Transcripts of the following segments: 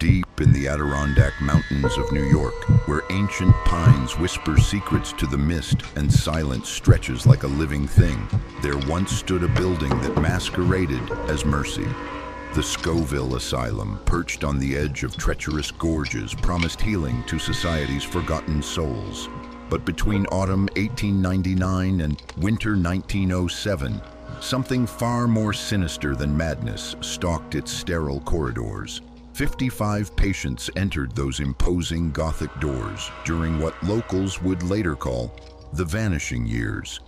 deep in the Adirondack Mountains of New York, where ancient pines whisper secrets to the mist and silence stretches like a living thing, there once stood a building that masqueraded as mercy. The Scoville Asylum, perched on the edge of treacherous gorges, promised healing to society's forgotten souls. But between autumn 1899 and winter 1907, something far more sinister than madness stalked its sterile corridors. 55 patients entered those imposing Gothic doors during what locals would later call the vanishing years.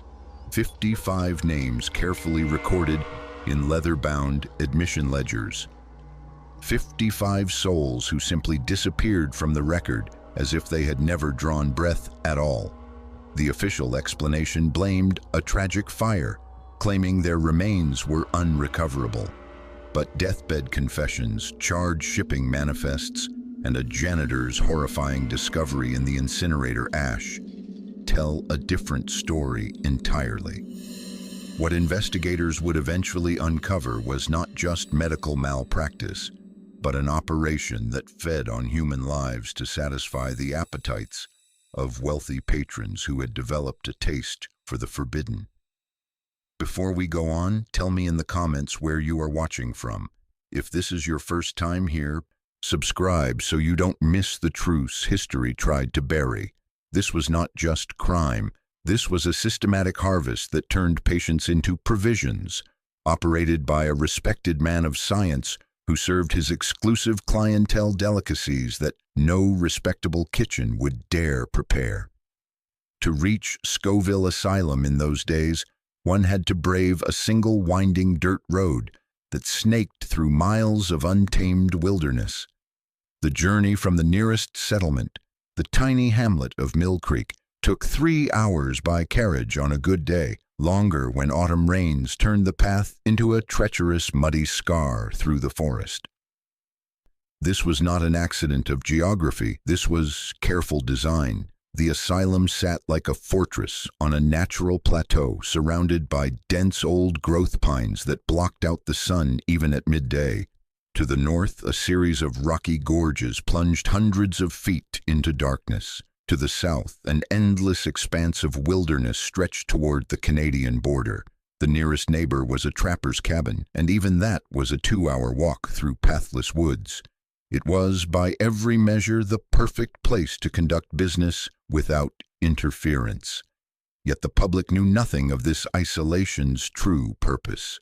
55 names carefully recorded in leather-bound admission ledgers. 55 souls who simply disappeared from the record as if they had never drawn breath at all. The official explanation blamed a tragic fire, claiming their remains were unrecoverable. But deathbed confessions, charred shipping manifests, and a janitor's horrifying discovery in the incinerator ash tell a different story entirely. What investigators would eventually uncover was not just medical malpractice, but an operation that fed on human lives to satisfy the appetites of wealthy patrons who had developed a taste for the forbidden. Before we go on, tell me in the comments where you are watching from. If this is your first time here, subscribe so you don't miss the truths history tried to bury. This was not just crime. This was a systematic harvest that turned patients into provisions, operated by a respected man of science who served his exclusive clientele delicacies that no respectable kitchen would dare prepare. To reach Scoville Asylum in those days, one had to brave a single winding dirt road that snaked through miles of untamed wilderness. The journey from the nearest settlement, the tiny hamlet of Mill Creek, took 3 hours by carriage on a good day, longer when autumn rains turned the path into a treacherous, muddy scar through the forest. This was not an accident of geography. This was careful design. The asylum sat like a fortress on a natural plateau surrounded by dense old growth pines that blocked out the sun even at midday. To the north, a series of rocky gorges plunged hundreds of feet into darkness. To the south, an endless expanse of wilderness stretched toward the Canadian border. The nearest neighbor was a trapper's cabin, and even that was a 2-hour walk through pathless woods. It was, by every measure, the perfect place to conduct business without interference. Yet the public knew nothing of this isolation's true purpose.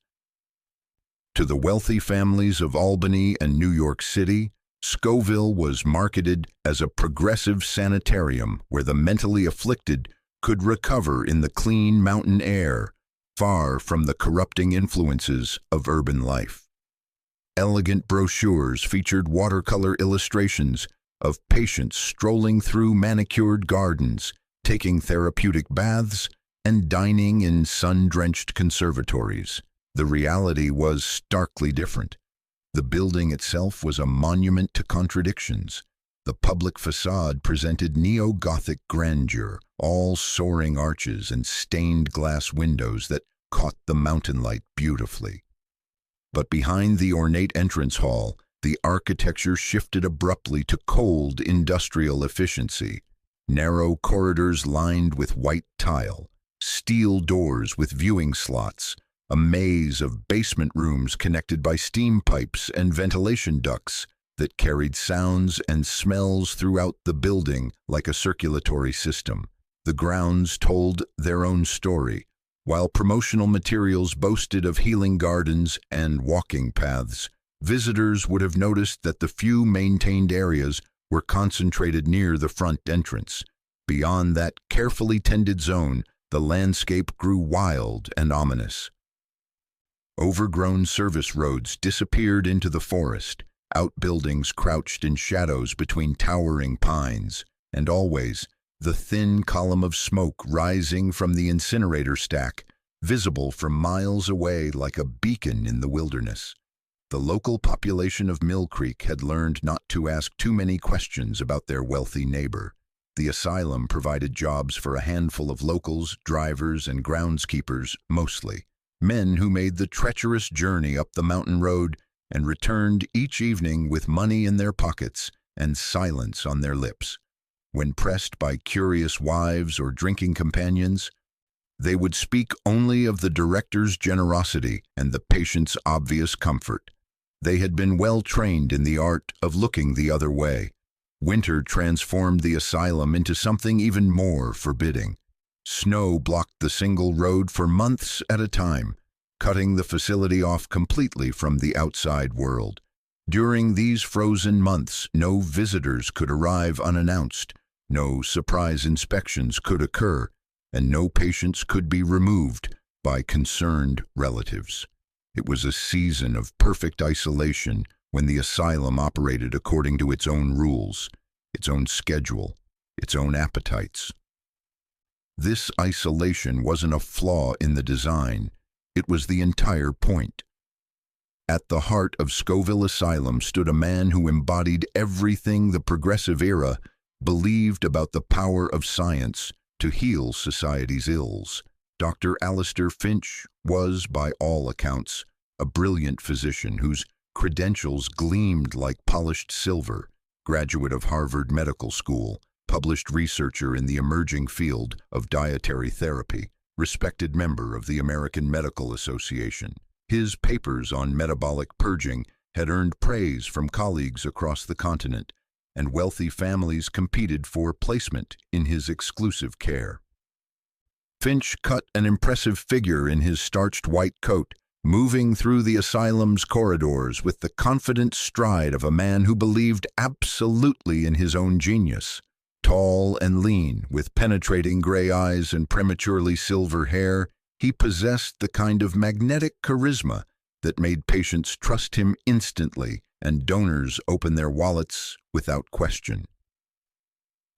To the wealthy families of Albany and New York City, Scoville was marketed as a progressive sanitarium where the mentally afflicted could recover in the clean mountain air, far from the corrupting influences of urban life. Elegant brochures featured watercolor illustrations of patients strolling through manicured gardens, taking therapeutic baths, and dining in sun-drenched conservatories. The reality was starkly different. The building itself was a monument to contradictions. The public facade presented neo-Gothic grandeur, all soaring arches and stained glass windows that caught the mountain light beautifully. But behind the ornate entrance hall, the architecture shifted abruptly to cold industrial efficiency. Narrow corridors lined with white tile, steel doors with viewing slots, a maze of basement rooms connected by steam pipes and ventilation ducts that carried sounds and smells throughout the building like a circulatory system. The grounds told their own story. While promotional materials boasted of healing gardens and walking paths, visitors would have noticed that the few maintained areas were concentrated near the front entrance. Beyond that carefully tended zone, the landscape grew wild and ominous. Overgrown service roads disappeared into the forest, outbuildings crouched in shadows between towering pines, and always the thin column of smoke rising from the incinerator stack, visible from miles away like a beacon in the wilderness. The local population of Mill Creek had learned not to ask too many questions about their wealthy neighbor. The asylum provided jobs for a handful of locals, drivers, and groundskeepers, mostly. Men who made the treacherous journey up the mountain road and returned each evening with money in their pockets and silence on their lips. When pressed by curious wives or drinking companions, they would speak only of the director's generosity and the patient's obvious comfort. They had been well trained in the art of looking the other way. Winter transformed the asylum into something even more forbidding. Snow blocked the single road for months at a time, cutting the facility off completely from the outside world. During these frozen months, no visitors could arrive unannounced, no surprise inspections could occur, and no patients could be removed by concerned relatives. It was a season of perfect isolation when the asylum operated according to its own rules, its own schedule, its own appetites. This isolation wasn't a flaw in the design, it was the entire point. At the heart of Scoville Asylum stood a man who embodied everything the progressive era believed about the power of science to heal society's ills. Dr. Alistair Finch was, by all accounts, a brilliant physician whose credentials gleamed like polished silver, graduate of Harvard Medical School, published researcher in the emerging field of dietary therapy, respected member of the American Medical Association. His papers on metabolic purging had earned praise from colleagues across the continent, and wealthy families competed for placement in his exclusive care. Finch cut an impressive figure in his starched white coat, moving through the asylum's corridors with the confident stride of a man who believed absolutely in his own genius. Tall and lean, with penetrating gray eyes and prematurely silver hair, he possessed the kind of magnetic charisma that made patients trust him instantly and donors open their wallets without question.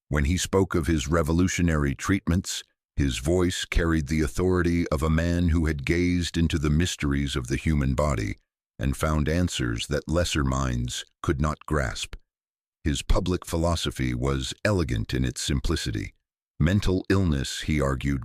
When he spoke of his revolutionary treatments, his voice carried the authority of a man who had gazed into the mysteries of the human body and found answers that lesser minds could not grasp. His public philosophy was elegant in its simplicity. Mental illness, he argued,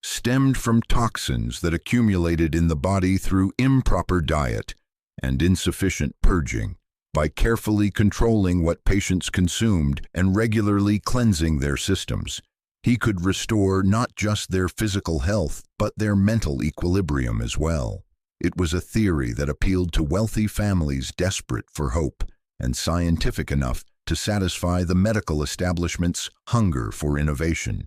stemmed from toxins that accumulated in the body through improper diet and insufficient purging. By carefully controlling what patients consumed and regularly cleansing their systems, he could restore not just their physical health, but their mental equilibrium as well. It was a theory that appealed to wealthy families desperate for hope and scientific enough to satisfy the medical establishment's hunger for innovation.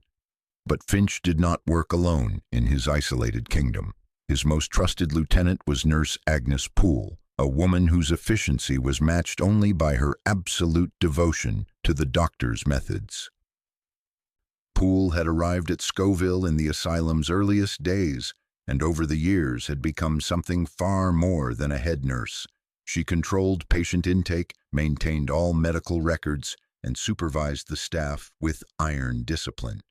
But Finch did not work alone in his isolated kingdom. His most trusted lieutenant was Nurse Agnes Poole, a woman whose efficiency was matched only by her absolute devotion to the doctor's methods. Poole had arrived at Scoville in the asylum's earliest days, and over the years had become something far more than a head nurse. She controlled patient intake, maintained all medical records, and supervised the staff with iron discipline.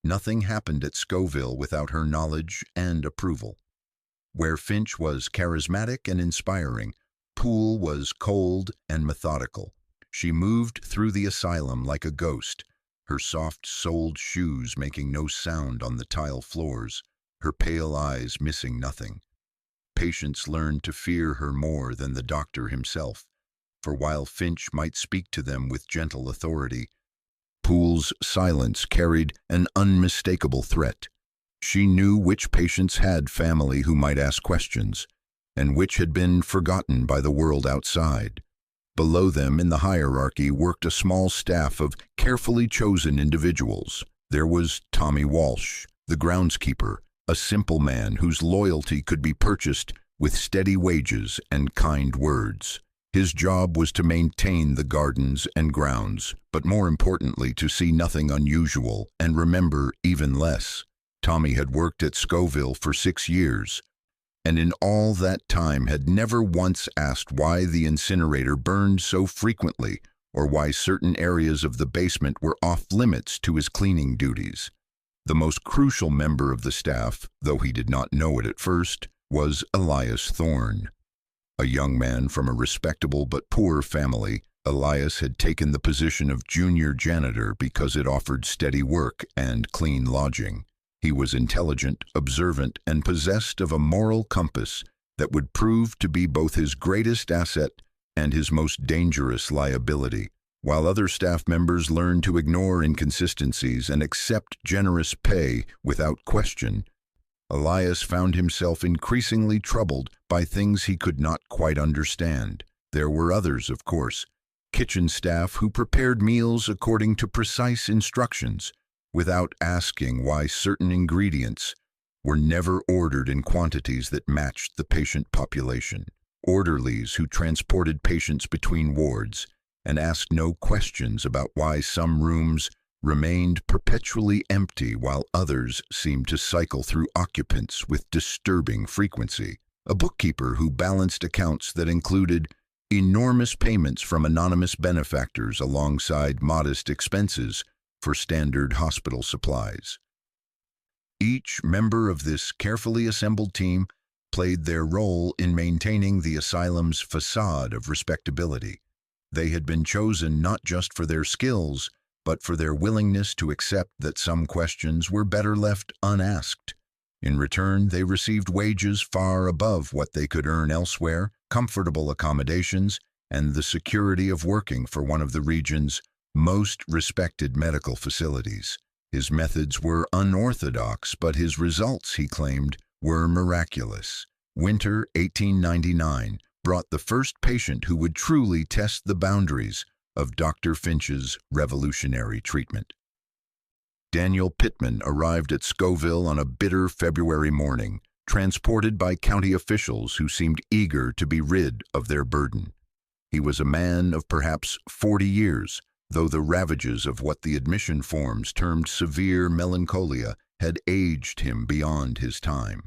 Nothing happened at Scoville without her knowledge and approval. Where Finch was charismatic and inspiring, Poole was cold and methodical. She moved through the asylum like a ghost, her soft-soled shoes making no sound on the tile floors, her pale eyes missing nothing. Patients learned to fear her more than the doctor himself, for while Finch might speak to them with gentle authority, Poole's silence carried an unmistakable threat. She knew which patients had family who might ask questions, and which had been forgotten by the world outside. Below them in the hierarchy worked a small staff of carefully chosen individuals. There was Tommy Walsh, the groundskeeper, a simple man whose loyalty could be purchased with steady wages and kind words. His job was to maintain the gardens and grounds, but more importantly to see nothing unusual and remember even less. Tommy had worked at Scoville for 6 years, and in all that time had never once asked why the incinerator burned so frequently or why certain areas of the basement were off-limits to his cleaning duties. The most crucial member of the staff, though he did not know it at first, was Elias Thorne. A young man from a respectable but poor family, Elias had taken the position of junior janitor because it offered steady work and clean lodging. He was intelligent, observant, and possessed of a moral compass that would prove to be both his greatest asset and his most dangerous liability. While other staff members learned to ignore inconsistencies and accept generous pay without question, Elias found himself increasingly troubled by things he could not quite understand. There were others, of course, kitchen staff who prepared meals according to precise instructions, without asking why certain ingredients were never ordered in quantities that matched the patient population. Orderlies who transported patients between wards and asked no questions about why some rooms remained perpetually empty while others seemed to cycle through occupants with disturbing frequency. A bookkeeper who balanced accounts that included enormous payments from anonymous benefactors alongside modest expenses for standard hospital supplies. Each member of this carefully assembled team played their role in maintaining the asylum's facade of respectability. They had been chosen not just for their skills, but for their willingness to accept that some questions were better left unasked. In return, they received wages far above what they could earn elsewhere, comfortable accommodations, and the security of working for one of the region's most respected medical facilities. His methods were unorthodox, but his results, he claimed, were miraculous. Winter 1899 brought the first patient who would truly test the boundaries of Dr. Finch's revolutionary treatment. Daniel Pittman arrived at Scoville on a bitter February morning, transported by county officials who seemed eager to be rid of their burden. He was a man of perhaps 40 years, though the ravages of what the admission forms termed severe melancholia had aged him beyond his time.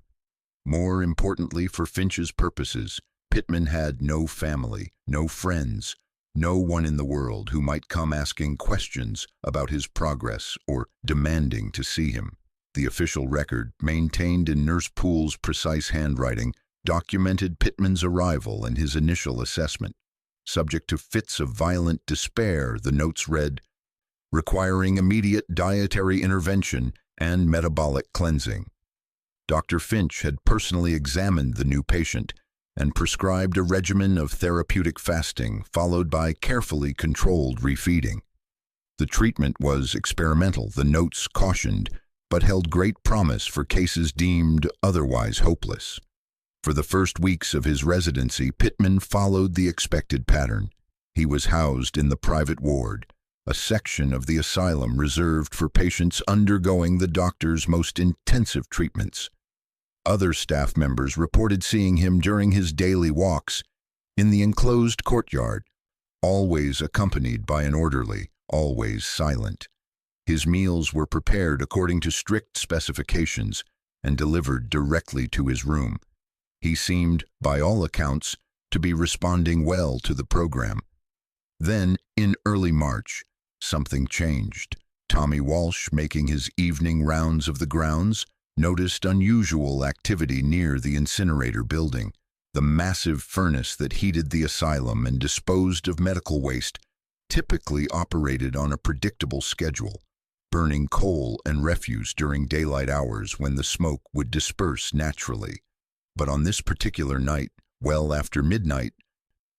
More importantly for Finch's purposes, Pittman had no family, no friends, no one in the world who might come asking questions about his progress or demanding to see him. The official record, maintained in Nurse Poole's precise handwriting, documented Pittman's arrival and his initial assessment. Subject to fits of violent despair, the notes read, requiring immediate dietary intervention and metabolic cleansing. Dr. Finch had personally examined the new patient and prescribed a regimen of therapeutic fasting followed by carefully controlled refeeding. The treatment was experimental, the notes cautioned, but held great promise for cases deemed otherwise hopeless. For the first weeks of his residency, Pittman followed the expected pattern. He was housed in the private ward, a section of the asylum reserved for patients undergoing the doctor's most intensive treatments. Other staff members reported seeing him during his daily walks in the enclosed courtyard, always accompanied by an orderly, always silent. His meals were prepared according to strict specifications and delivered directly to his room. He seemed, by all accounts, to be responding well to the program. Then, in early March, something changed. Tommy Walsh, making his evening rounds of the grounds, noticed unusual activity near the incinerator building. The massive furnace that heated the asylum and disposed of medical waste typically operated on a predictable schedule, burning coal and refuse during daylight hours when the smoke would disperse naturally. But on this particular night, well after midnight,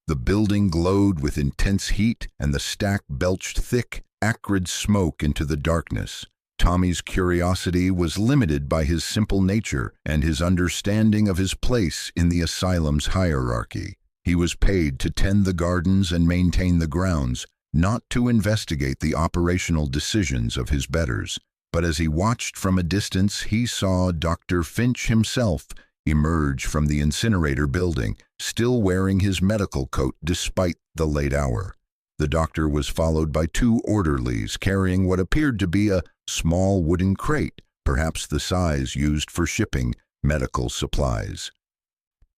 the building glowed with intense heat and the stack belched thick, acrid smoke into the darkness. Tommy's curiosity was limited by his simple nature and his understanding of his place in the asylum's hierarchy. He was paid to tend the gardens and maintain the grounds, not to investigate the operational decisions of his betters. But as he watched from a distance, he saw Dr. Finch himself emerge from the incinerator building, still wearing his medical coat despite the late hour. The doctor was followed by two orderlies carrying what appeared to be a small wooden crate, perhaps the size used for shipping medical supplies.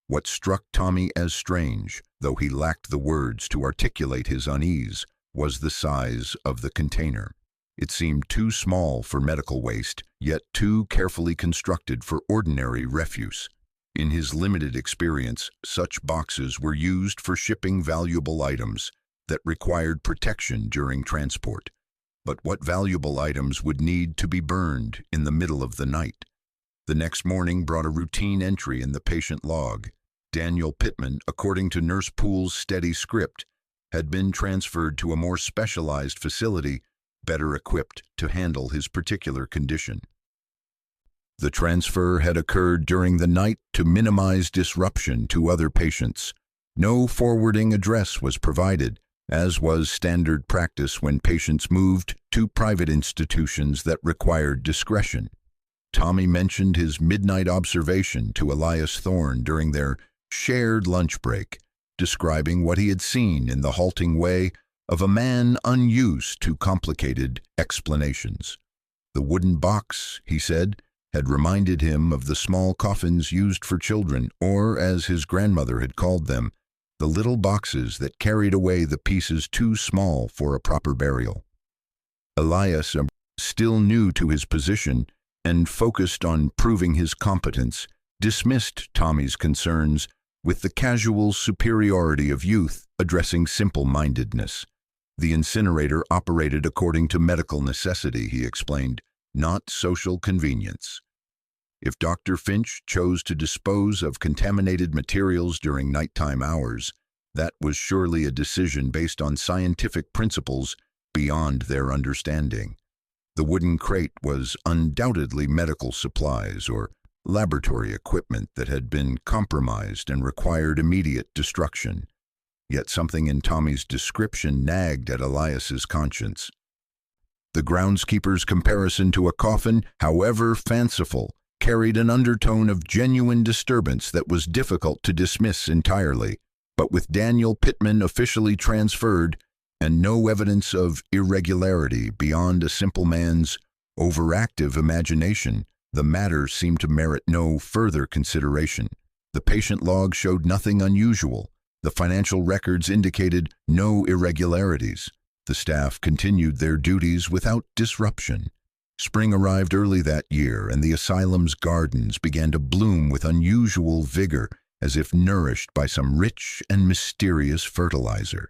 What struck Tommy as strange, though he lacked the words to articulate his unease, was the size of the container. It seemed too small for medical waste, yet too carefully constructed for ordinary refuse. In his limited experience, such boxes were used for shipping valuable items that required protection during transport. But what valuable items would need to be burned in the middle of the night? The next morning brought a routine entry in the patient log. Daniel Pittman, according to Nurse Poole's steady script, had been transferred to a more specialized facility, better equipped to handle his particular condition. The transfer had occurred during the night to minimize disruption to other patients. No forwarding address was provided, as was standard practice when patients moved to private institutions that required discretion. Tommy mentioned his midnight observation to Elias Thorne during their shared lunch break, describing what he had seen in the halting way of a man unused to complicated explanations. The wooden box, he said, had reminded him of the small coffins used for children, or, as his grandmother had called them, the little boxes that carried away the pieces too small for a proper burial. Elias, still new to his position and focused on proving his competence, dismissed Tommy's concerns with the casual superiority of youth addressing simple-mindedness. The incinerator operated according to medical necessity, he explained, not social convenience. If Dr. Finch chose to dispose of contaminated materials during nighttime hours, that was surely a decision based on scientific principles beyond their understanding. The wooden crate was undoubtedly medical supplies or laboratory equipment that had been compromised and required immediate destruction. Yet something in Tommy's description nagged at Elias's conscience. The groundskeeper's comparison to a coffin, however fanciful, carried an undertone of genuine disturbance that was difficult to dismiss entirely. But with Daniel Pittman officially transferred and no evidence of irregularity beyond a simple man's overactive imagination, the matter seemed to merit no further consideration. The patient log showed nothing unusual. The financial records indicated no irregularities. The staff continued their duties without disruption. Spring arrived early that year, and the asylum's gardens began to bloom with unusual vigor, as if nourished by some rich and mysterious fertilizer.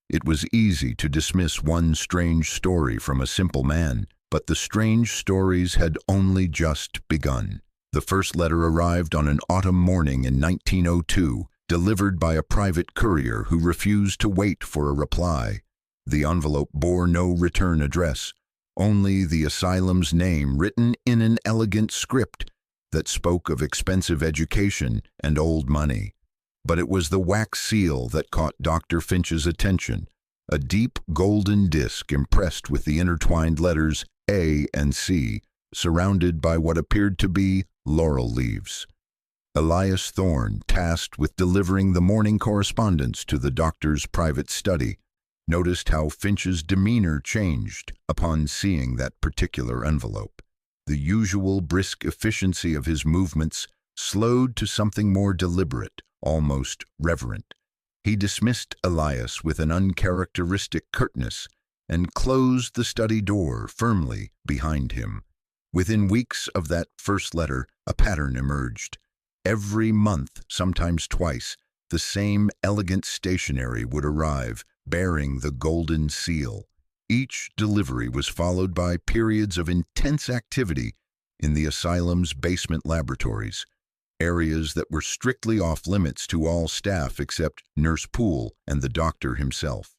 It was easy to dismiss one strange story from a simple man, but the strange stories had only just begun. The first letter arrived on an autumn morning in 1902, delivered by a private courier who refused to wait for a reply. The envelope bore no return address, only the asylum's name written in an elegant script that spoke of expensive education and old money. But it was the wax seal that caught Dr. Finch's attention, a deep golden disc impressed with the intertwined letters A and C, surrounded by what appeared to be laurel leaves. Elias Thorne, tasked with delivering the morning correspondence to the doctor's private study, noticed how Finch's demeanor changed upon seeing that particular envelope. The usual brisk efficiency of his movements slowed to something more deliberate, almost reverent. He dismissed Elias with an uncharacteristic curtness and closed the study door firmly behind him. Within weeks of that first letter, a pattern emerged. Every month, sometimes twice, the same elegant stationery would arrive, bearing the golden seal. Each delivery was followed by periods of intense activity in the asylum's basement laboratories, areas that were strictly off-limits to all staff except Nurse Poole and the doctor himself.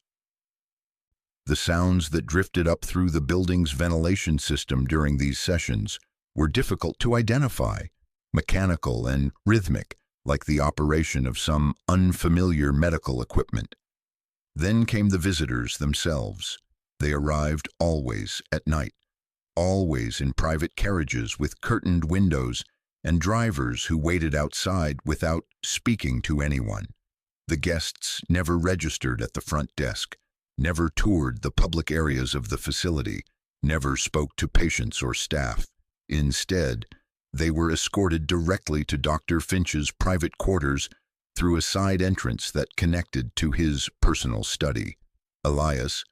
The sounds that drifted up through the building's ventilation system during these sessions were difficult to identify, mechanical and rhythmic, like the operation of some unfamiliar medical equipment. Then came the visitors themselves. They arrived always at night, always in private carriages with curtained windows and drivers who waited outside without speaking to anyone. The guests never registered at the front desk, never toured the public areas of the facility, never spoke to patients or staff. Instead, they were escorted directly to Dr. Finch's private quarters through a side entrance that connected to his personal study. Elias,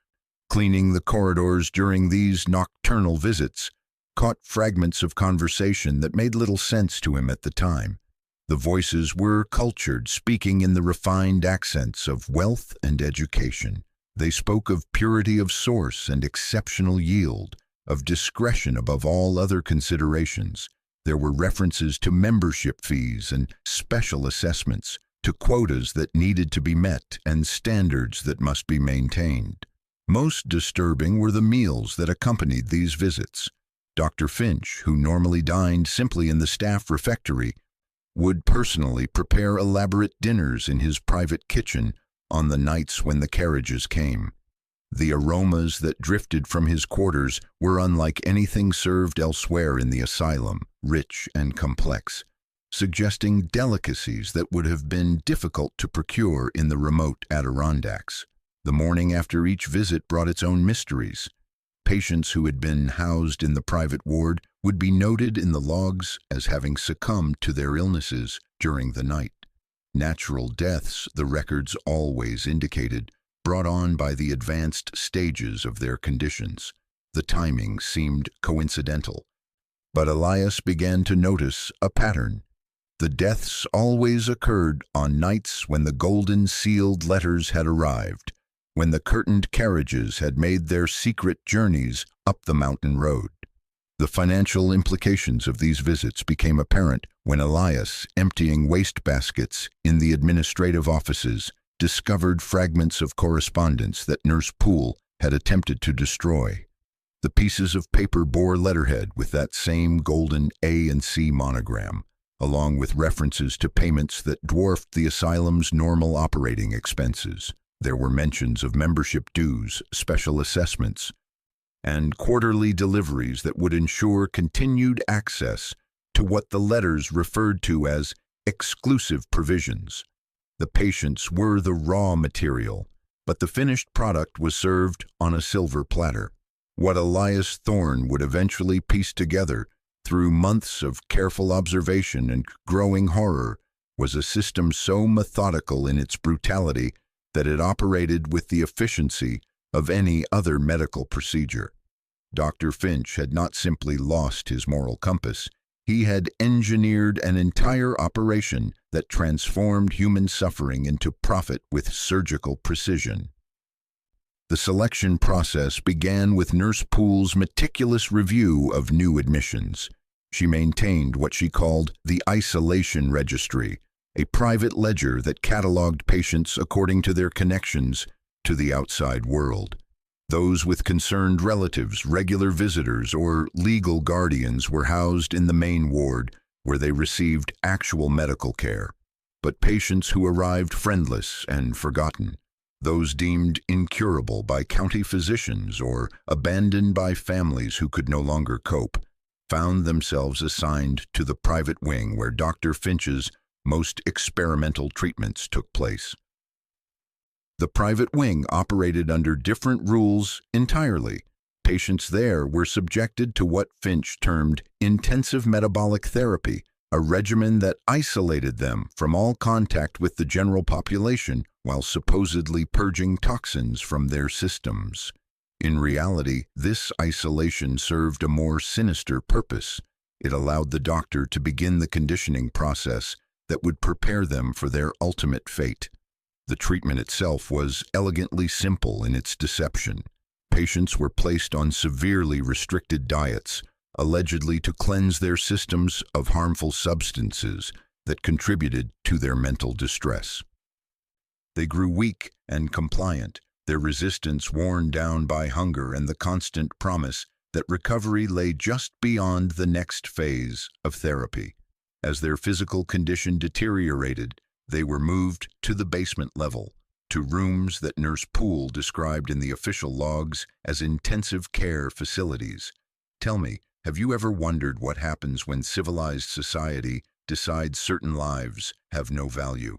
cleaning the corridors during these nocturnal visits, caught fragments of conversation that made little sense to him at the time. The voices were cultured, speaking in the refined accents of wealth and education. They spoke of purity of source and exceptional yield, of discretion above all other considerations. There were references to membership fees and special assessments, to quotas that needed to be met and standards that must be maintained. Most disturbing were the meals that accompanied these visits. Dr. Finch, who normally dined simply in the staff refectory, would personally prepare elaborate dinners in his private kitchen on the nights when the carriages came. The aromas that drifted from his quarters were unlike anything served elsewhere in the asylum, rich and complex, suggesting delicacies that would have been difficult to procure in the remote Adirondacks. The morning after each visit brought its own mysteries. Patients who had been housed in the private ward would be noted in the logs as having succumbed to their illnesses during the night. Natural deaths, the records always indicated, brought on by the advanced stages of their conditions. The timing seemed coincidental. But Elias began to notice a pattern. The deaths always occurred on nights when the golden sealed letters had arrived, when the curtained carriages had made their secret journeys up the mountain road. The financial implications of these visits became apparent when Elias, emptying wastebaskets in the administrative offices, discovered fragments of correspondence that Nurse Poole had attempted to destroy. The pieces of paper bore letterhead with that same golden A and C monogram, along with references to payments that dwarfed the asylum's normal operating expenses. There were mentions of membership dues, special assessments, and quarterly deliveries that would ensure continued access to what the letters referred to as exclusive provisions. The patients were the raw material, but the finished product was served on a silver platter. What Elias Thorne would eventually piece together through months of careful observation and growing horror was a system so methodical in its brutality that it operated with the efficiency of any other medical procedure. Dr. Finch had not simply lost his moral compass, he had engineered an entire operation that transformed human suffering into profit with surgical precision. The selection process began with Nurse Poole's meticulous review of new admissions. She maintained what she called the isolation registry, a private ledger that cataloged patients according to their connections to the outside world. Those with concerned relatives, regular visitors, or legal guardians were housed in the main ward, where they received actual medical care. But patients who arrived friendless and forgotten, those deemed incurable by county physicians or abandoned by families who could no longer cope, found themselves assigned to the private wing where Dr. Finch's most experimental treatments took place. The private wing operated under different rules entirely. Patients there were subjected to what Finch termed intensive metabolic therapy, a regimen that isolated them from all contact with the general population while supposedly purging toxins from their systems. In reality, this isolation served a more sinister purpose. It allowed the doctor to begin the conditioning process that would prepare them for their ultimate fate. The treatment itself was elegantly simple in its deception. Patients were placed on severely restricted diets, allegedly to cleanse their systems of harmful substances that contributed to their mental distress. They grew weak and compliant, their resistance worn down by hunger and the constant promise that recovery lay just beyond the next phase of therapy. As their physical condition deteriorated, they were moved to the basement level, to rooms that Nurse Poole described in the official logs as intensive care facilities. Tell me, have you ever wondered what happens when civilized society decides certain lives have no value?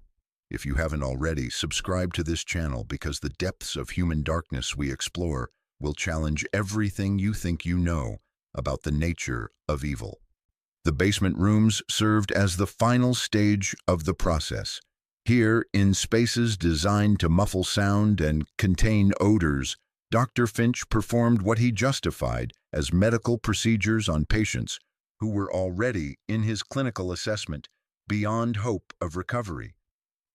If you haven't already, subscribe to this channel because the depths of human darkness we explore will challenge everything you think you know about the nature of evil. The basement rooms served as the final stage of the process. Here, in spaces designed to muffle sound and contain odors, Dr. Finch performed what he justified as medical procedures on patients who were already, in his clinical assessment, beyond hope of recovery.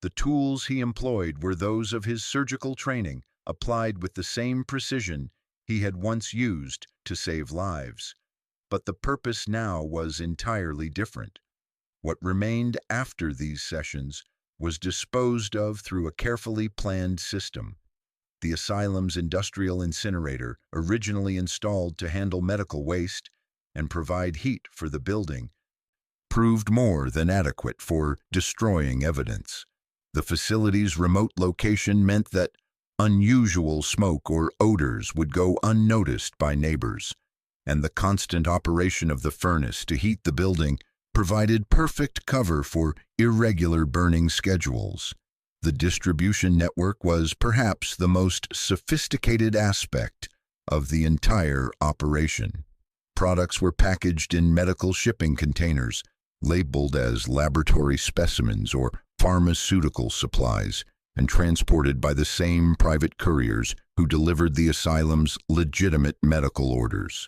The tools he employed were those of his surgical training, applied with the same precision he had once used to save lives. But the purpose now was entirely different. What remained after these sessions was disposed of through a carefully planned system. The asylum's industrial incinerator, originally installed to handle medical waste and provide heat for the building, proved more than adequate for destroying evidence. The facility's remote location meant that unusual smoke or odors would go unnoticed by neighbors, and the constant operation of the furnace to heat the building provided perfect cover for irregular burning schedules. The distribution network was perhaps the most sophisticated aspect of the entire operation. Products were packaged in medical shipping containers, labeled as laboratory specimens or pharmaceutical supplies, and transported by the same private couriers who delivered the asylum's legitimate medical orders.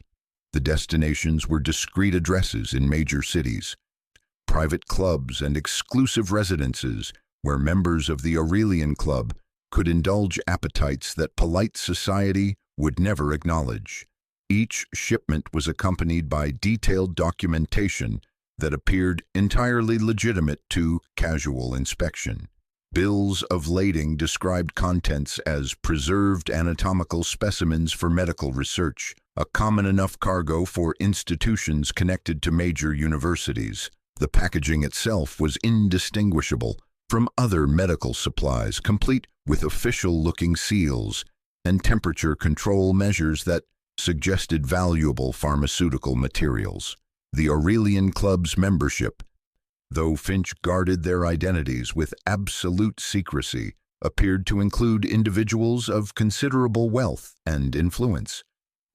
The destinations were discreet addresses in major cities, private clubs and exclusive residences where members of the Aurelian Club could indulge appetites that polite society would never acknowledge. Each shipment was accompanied by detailed documentation that appeared entirely legitimate to casual inspection. Bills of lading described contents as preserved anatomical specimens for medical research, a common enough cargo for institutions connected to major universities. The packaging itself was indistinguishable from other medical supplies, complete with official-looking seals and temperature control measures that suggested valuable pharmaceutical materials. The Aurelian Club's membership, though Finch guarded their identities with absolute secrecy, appeared to include individuals of considerable wealth and influence.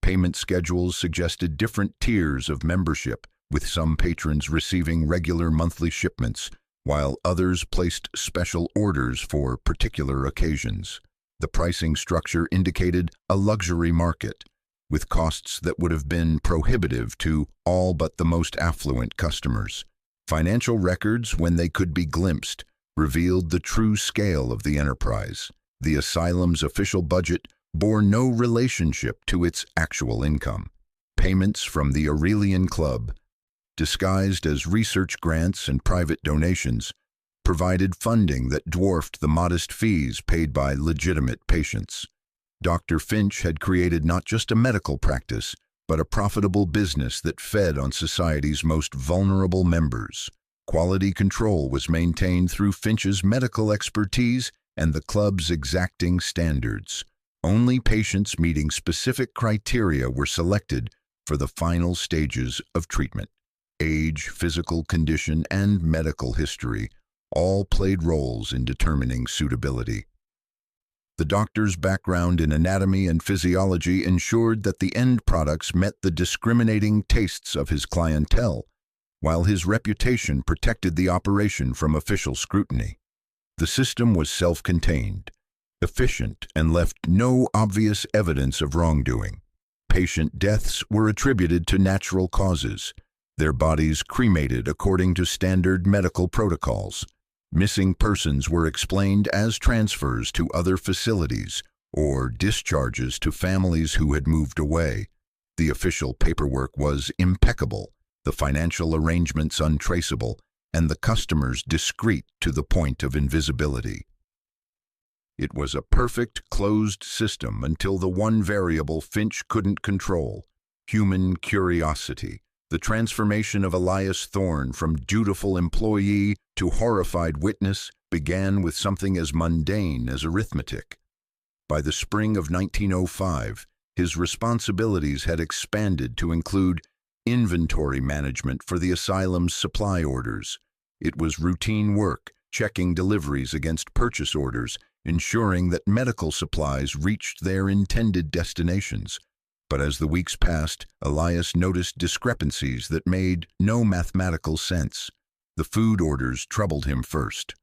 Payment schedules suggested different tiers of membership, with some patrons receiving regular monthly shipments, while others placed special orders for particular occasions. The pricing structure indicated a luxury market, with costs that would have been prohibitive to all but the most affluent customers. Financial records, when they could be glimpsed, revealed the true scale of the enterprise. The asylum's official budget bore no relationship to its actual income. Payments from the Aurelian Club, disguised as research grants and private donations, provided funding that dwarfed the modest fees paid by legitimate patients. Dr. Finch had created not just a medical practice, but a profitable business that fed on society's most vulnerable members. Quality control was maintained through Finch's medical expertise and the club's exacting standards. Only patients meeting specific criteria were selected for the final stages of treatment. Age, physical condition, and medical history all played roles in determining suitability. The doctor's background in anatomy and physiology ensured that the end products met the discriminating tastes of his clientele, while his reputation protected the operation from official scrutiny. The system was self-contained, efficient, and left no obvious evidence of wrongdoing. Patient deaths were attributed to natural causes, their bodies cremated according to standard medical protocols. Missing persons were explained as transfers to other facilities or discharges to families who had moved away. The official paperwork was impeccable, the financial arrangements untraceable, and the customers discreet to the point of invisibility. It was a perfect closed system until the one variable Finch couldn't control: human curiosity. The transformation of Elias Thorne from dutiful employee to horrified witness began with something as mundane as arithmetic. By the spring of 1905, his responsibilities had expanded to include inventory management for the asylum's supply orders. It was routine work, checking deliveries against purchase orders, ensuring that medical supplies reached their intended destinations. But as the weeks passed, Elias noticed discrepancies that made no mathematical sense. The food orders troubled him first.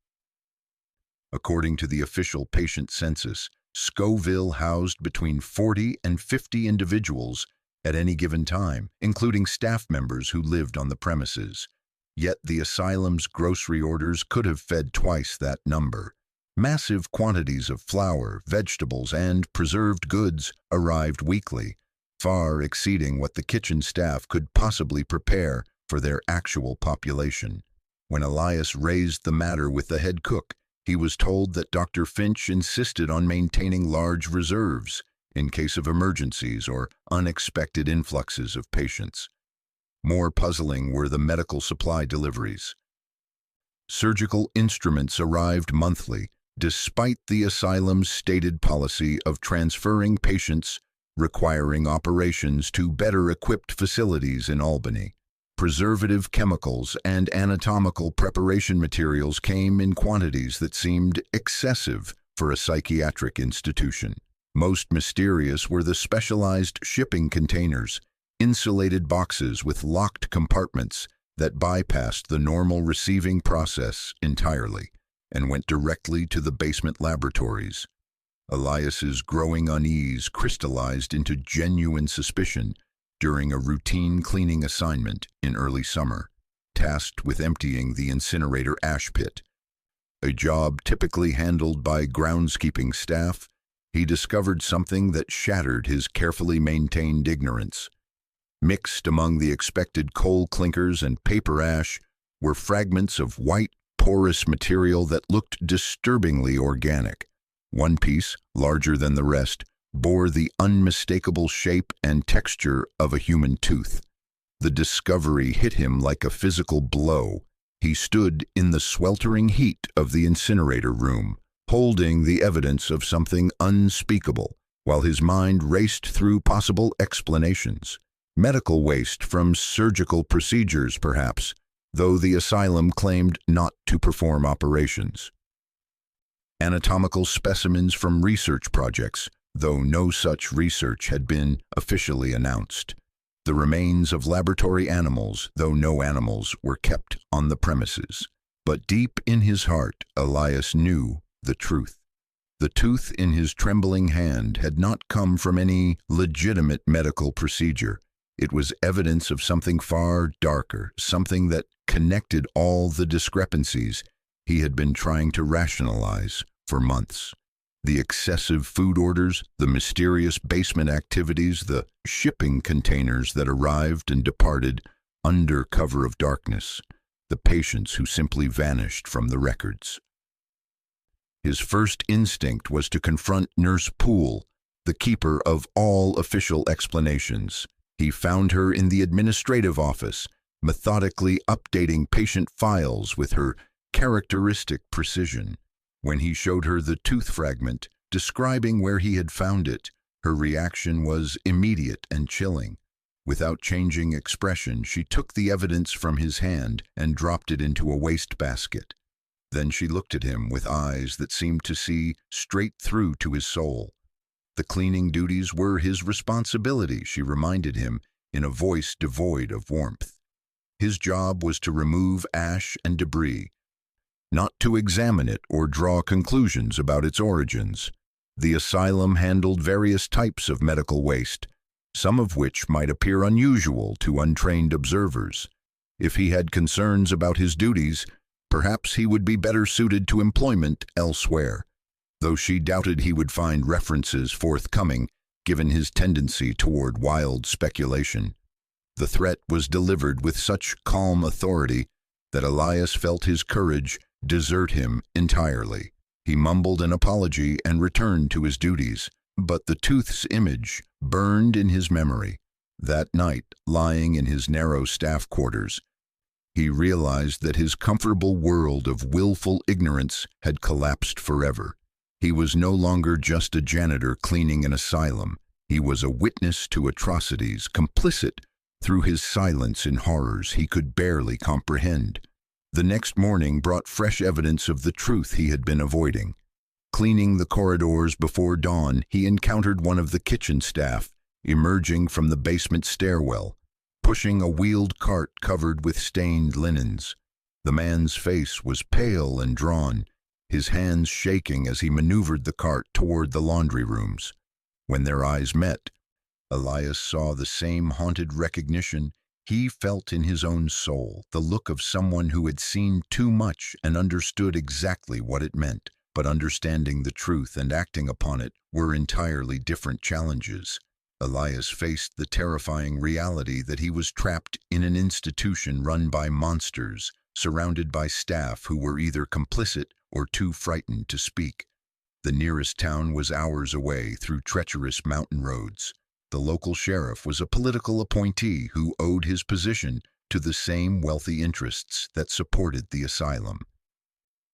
According to the official patient census, Scoville housed between 40 and 50 individuals at any given time, including staff members who lived on the premises. Yet the asylum's grocery orders could have fed twice that number. Massive quantities of flour, vegetables, and preserved goods arrived weekly. far exceeding what the kitchen staff could possibly prepare for their actual population. When Elias raised the matter with the head cook, he was told that Dr. Finch insisted on maintaining large reserves in case of emergencies or unexpected influxes of patients. More puzzling were the medical supply deliveries. Surgical instruments arrived monthly, despite the asylum's stated policy of transferring patients requiring operations to better-equipped facilities in Albany. Preservative chemicals and anatomical preparation materials came in quantities that seemed excessive for a psychiatric institution. Most mysterious were the specialized shipping containers, insulated boxes with locked compartments that bypassed the normal receiving process entirely and went directly to the basement laboratories. Elias's growing unease crystallized into genuine suspicion during a routine cleaning assignment in early summer, tasked with emptying the incinerator ash pit. A job typically handled by groundskeeping staff, he discovered something that shattered his carefully maintained ignorance. Mixed among the expected coal clinkers and paper ash were fragments of white, porous material that looked disturbingly organic. One piece, larger than the rest, bore the unmistakable shape and texture of a human tooth. The discovery hit him like a physical blow. He stood in the sweltering heat of the incinerator room, holding the evidence of something unspeakable, while his mind raced through possible explanations. Medical waste from surgical procedures, perhaps, though the asylum claimed not to perform operations. Anatomical specimens from research projects, though no such research had been officially announced. The remains of laboratory animals, though no animals were kept on the premises. But deep in his heart, Elias knew the truth. The tooth in his trembling hand had not come from any legitimate medical procedure. It was evidence of something far darker, something that connected all the discrepancies he had been trying to rationalize for months. The excessive food orders, the mysterious basement activities, the shipping containers that arrived and departed under cover of darkness, the patients who simply vanished from the records. His first instinct was to confront Nurse Poole, the keeper of all official explanations. He found her in the administrative office, methodically updating patient files with her characteristic precision. When he showed her the tooth fragment, describing where he had found it, her reaction was immediate and chilling. Without changing expression, she took the evidence from his hand and dropped it into a wastebasket. Then she looked at him with eyes that seemed to see straight through to his soul. The cleaning duties were his responsibility, she reminded him in a voice devoid of warmth. His job was to remove ash and debris, not to examine it or draw conclusions about its origins. The asylum handled various types of medical waste, some of which might appear unusual to untrained observers. If he had concerns about his duties, perhaps he would be better suited to employment elsewhere, though she doubted he would find references forthcoming, given his tendency toward wild speculation. The threat was delivered with such calm authority that Elias felt his courage desert him entirely. He mumbled an apology and returned to his duties, but the tooth's image burned in his memory. That night, lying in his narrow staff quarters, he realized that his comfortable world of willful ignorance had collapsed forever. He was no longer just a janitor cleaning an asylum. He was a witness to atrocities, complicit through his silence in horrors he could barely comprehend. The next morning brought fresh evidence of the truth he had been avoiding. Cleaning the corridors before dawn, he encountered one of the kitchen staff emerging from the basement stairwell, pushing a wheeled cart covered with stained linens. The man's face was pale and drawn, his hands shaking as he maneuvered the cart toward the laundry rooms. When their eyes met, Elias saw the same haunted recognition he felt in his own soul, the look of someone who had seen too much and understood exactly what it meant. But understanding the truth and acting upon it were entirely different challenges. Elias faced the terrifying reality that he was trapped in an institution run by monsters, surrounded by staff who were either complicit or too frightened to speak. The nearest town was hours away through treacherous mountain roads. The local sheriff was a political appointee who owed his position to the same wealthy interests that supported the asylum.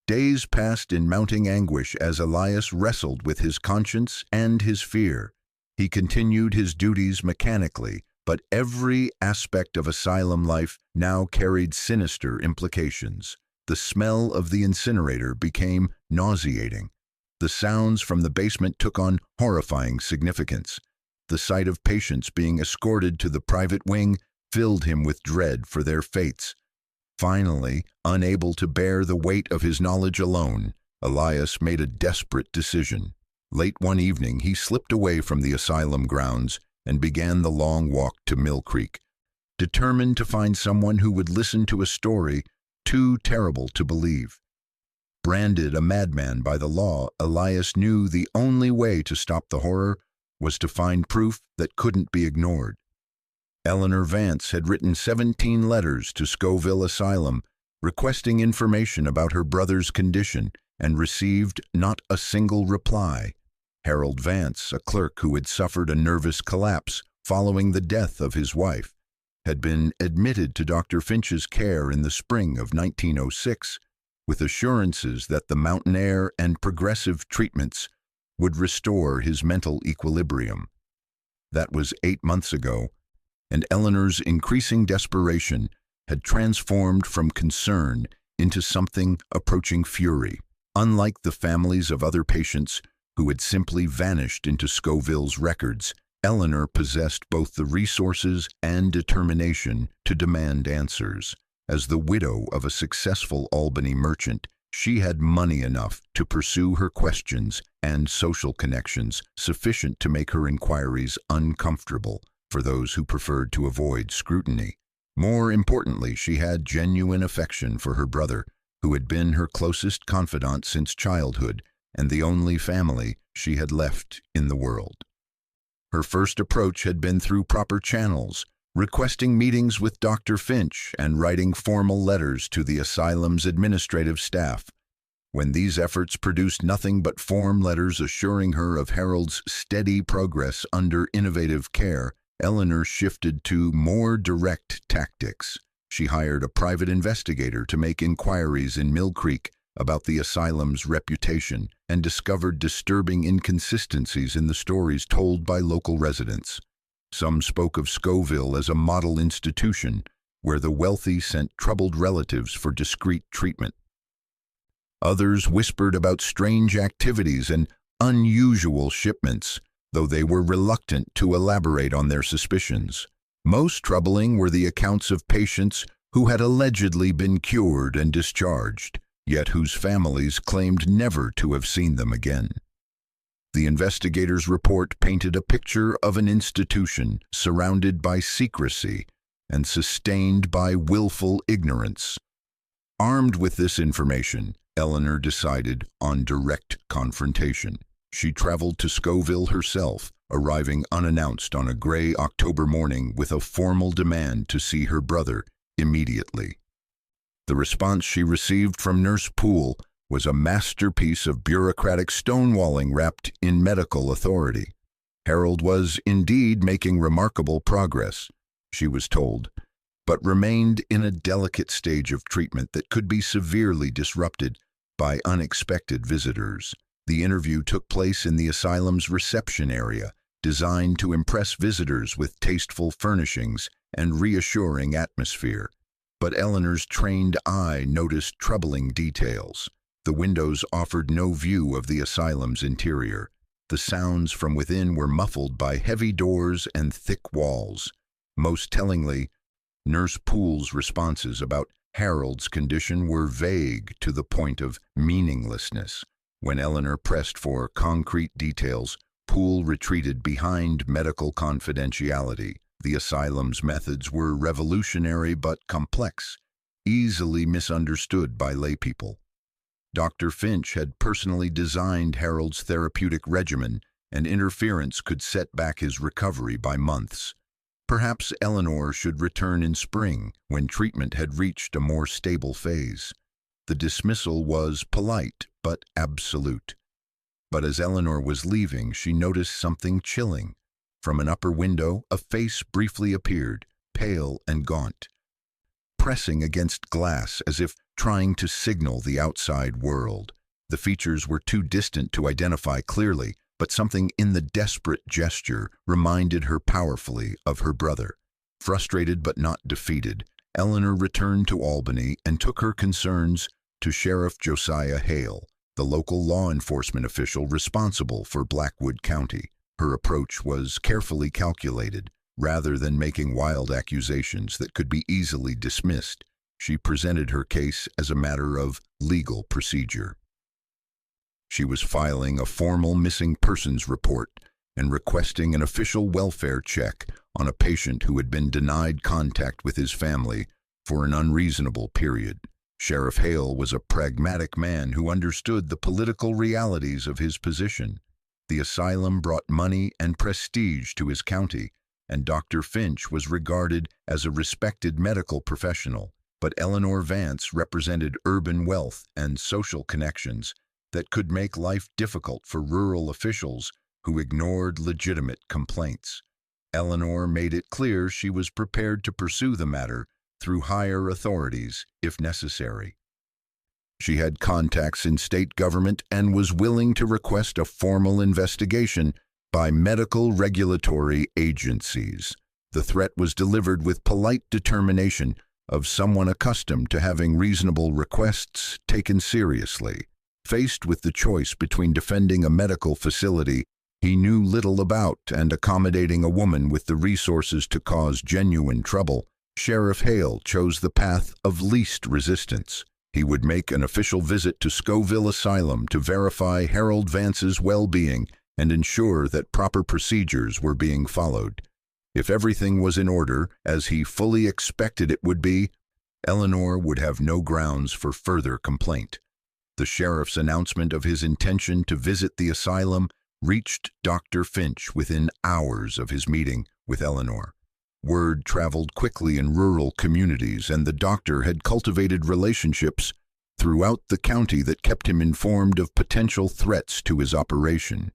Days passed in mounting anguish as Elias wrestled with his conscience and his fear. He continued his duties mechanically, but every aspect of asylum life now carried sinister implications. The smell of the incinerator became nauseating. The sounds from the basement took on horrifying significance. The sight of patients being escorted to the private wing filled him with dread for their fates. Finally, unable to bear the weight of his knowledge alone, Elias made a desperate decision. Late one evening, he slipped away from the asylum grounds and began the long walk to Mill Creek, determined to find someone who would listen to a story too terrible to believe. Branded a madman by the law, Elias knew the only way to stop the horror was to find proof that couldn't be ignored. Eleanor Vance had written 17 letters to Scoville Asylum, requesting information about her brother's condition, and received not a single reply. Harold Vance, a clerk who had suffered a nervous collapse following the death of his wife, had been admitted to Dr. Finch's care in the spring of 1906, with assurances that the mountain air and progressive treatments would restore his mental equilibrium. That was 8 months ago, and Eleanor's increasing desperation had transformed from concern into something approaching fury. Unlike the families of other patients who had simply vanished into Scoville's records, Eleanor possessed both the resources and determination to demand answers. As the widow of a successful Albany merchant, she had money enough to pursue her questions and social connections sufficient to make her inquiries uncomfortable for those who preferred to avoid scrutiny. More importantly, she had genuine affection for her brother, who had been her closest confidant since childhood and the only family she had left in the world. Her first approach had been through proper channels, requesting meetings with Dr. Finch and writing formal letters to the asylum's administrative staff. When these efforts produced nothing but form letters assuring her of Harold's steady progress under innovative care, Eleanor shifted to more direct tactics. She hired a private investigator to make inquiries in Mill Creek about the asylum's reputation and discovered disturbing inconsistencies in the stories told by local residents. Some spoke of Scoville as a model institution where the wealthy sent troubled relatives for discreet treatment. Others whispered about strange activities and unusual shipments, though they were reluctant to elaborate on their suspicions. Most troubling were the accounts of patients who had allegedly been cured and discharged, yet whose families claimed never to have seen them again. The investigator's report painted a picture of an institution surrounded by secrecy and sustained by willful ignorance. Armed with this information, Eleanor decided on direct confrontation. She traveled to Scoville herself, arriving unannounced on a gray October morning with a formal demand to see her brother immediately. The response she received from Nurse Poole was a masterpiece of bureaucratic stonewalling wrapped in medical authority. Harold was indeed making remarkable progress, she was told, but remained in a delicate stage of treatment that could be severely disrupted by unexpected visitors. The interview took place in the asylum's reception area, designed to impress visitors with tasteful furnishings and reassuring atmosphere. But Eleanor's trained eye noticed troubling details. The windows offered no view of the asylum's interior. The sounds from within were muffled by heavy doors and thick walls. Most tellingly, Nurse Poole's responses about Harold's condition were vague to the point of meaninglessness. When Eleanor pressed for concrete details, Poole retreated behind medical confidentiality. The asylum's methods were revolutionary but complex, easily misunderstood by laypeople. Dr. Finch had personally designed Harold's therapeutic regimen and interference could set back his recovery by months. Perhaps Eleanor should return in spring, when treatment had reached a more stable phase. The dismissal was polite, but absolute. But as Eleanor was leaving, she noticed something chilling. From an upper window, a face briefly appeared, pale and gaunt, pressing against glass as if trying to signal the outside world. The features were too distant to identify clearly, but something in the desperate gesture reminded her powerfully of her brother. Frustrated but not defeated, Eleanor returned to Albany and took her concerns to Sheriff Josiah Hale, the local law enforcement official responsible for Blackwood County. Her approach was carefully calculated. Rather than making wild accusations that could be easily dismissed, she presented her case as a matter of legal procedure. She was filing a formal missing persons report and requesting an official welfare check on a patient who had been denied contact with his family for an unreasonable period. Sheriff Hale was a pragmatic man who understood the political realities of his position. The asylum brought money and prestige to his county, and Dr. Finch was regarded as a respected medical professional. But Eleanor Vance represented urban wealth and social connections that could make life difficult for rural officials who ignored legitimate complaints. Eleanor made it clear she was prepared to pursue the matter through higher authorities if necessary. She had contacts in state government and was willing to request a formal investigation by medical regulatory agencies. The threat was delivered with polite determination of someone accustomed to having reasonable requests taken seriously. Faced with the choice between defending a medical facility he knew little about and accommodating a woman with the resources to cause genuine trouble, Sheriff Hale chose the path of least resistance. He would make an official visit to Scoville Asylum to verify Harold Vance's well-being and ensure that proper procedures were being followed. If everything was in order, as he fully expected it would be, Eleanor would have no grounds for further complaint. The sheriff's announcement of his intention to visit the asylum reached Dr. Finch within hours of his meeting with Eleanor. Word traveled quickly in rural communities, and the doctor had cultivated relationships throughout the county that kept him informed of potential threats to his operation.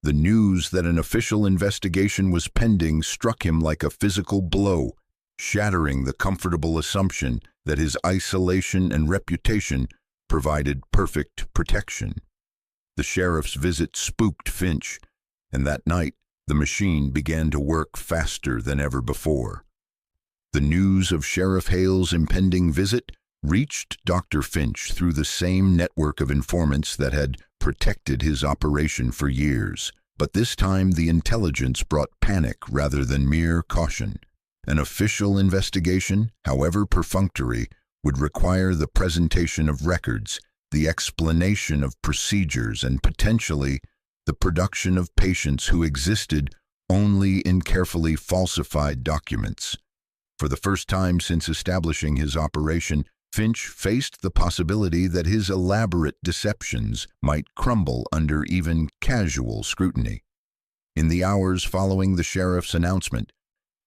The news that an official investigation was pending struck him like a physical blow, shattering the comfortable assumption that his isolation and reputation provided perfect protection. The sheriff's visit spooked Finch, and that night the machine began to work faster than ever before. The news of Sheriff Hale's impending visit reached Dr. Finch through the same network of informants that had protected his operation for years. But this time the intelligence brought panic rather than mere caution. An official investigation, however perfunctory, would require the presentation of records, the explanation of procedures, and potentially the production of patients who existed only in carefully falsified documents. For the first time since establishing his operation, Finch faced the possibility that his elaborate deceptions might crumble under even casual scrutiny. In the hours following the sheriff's announcement,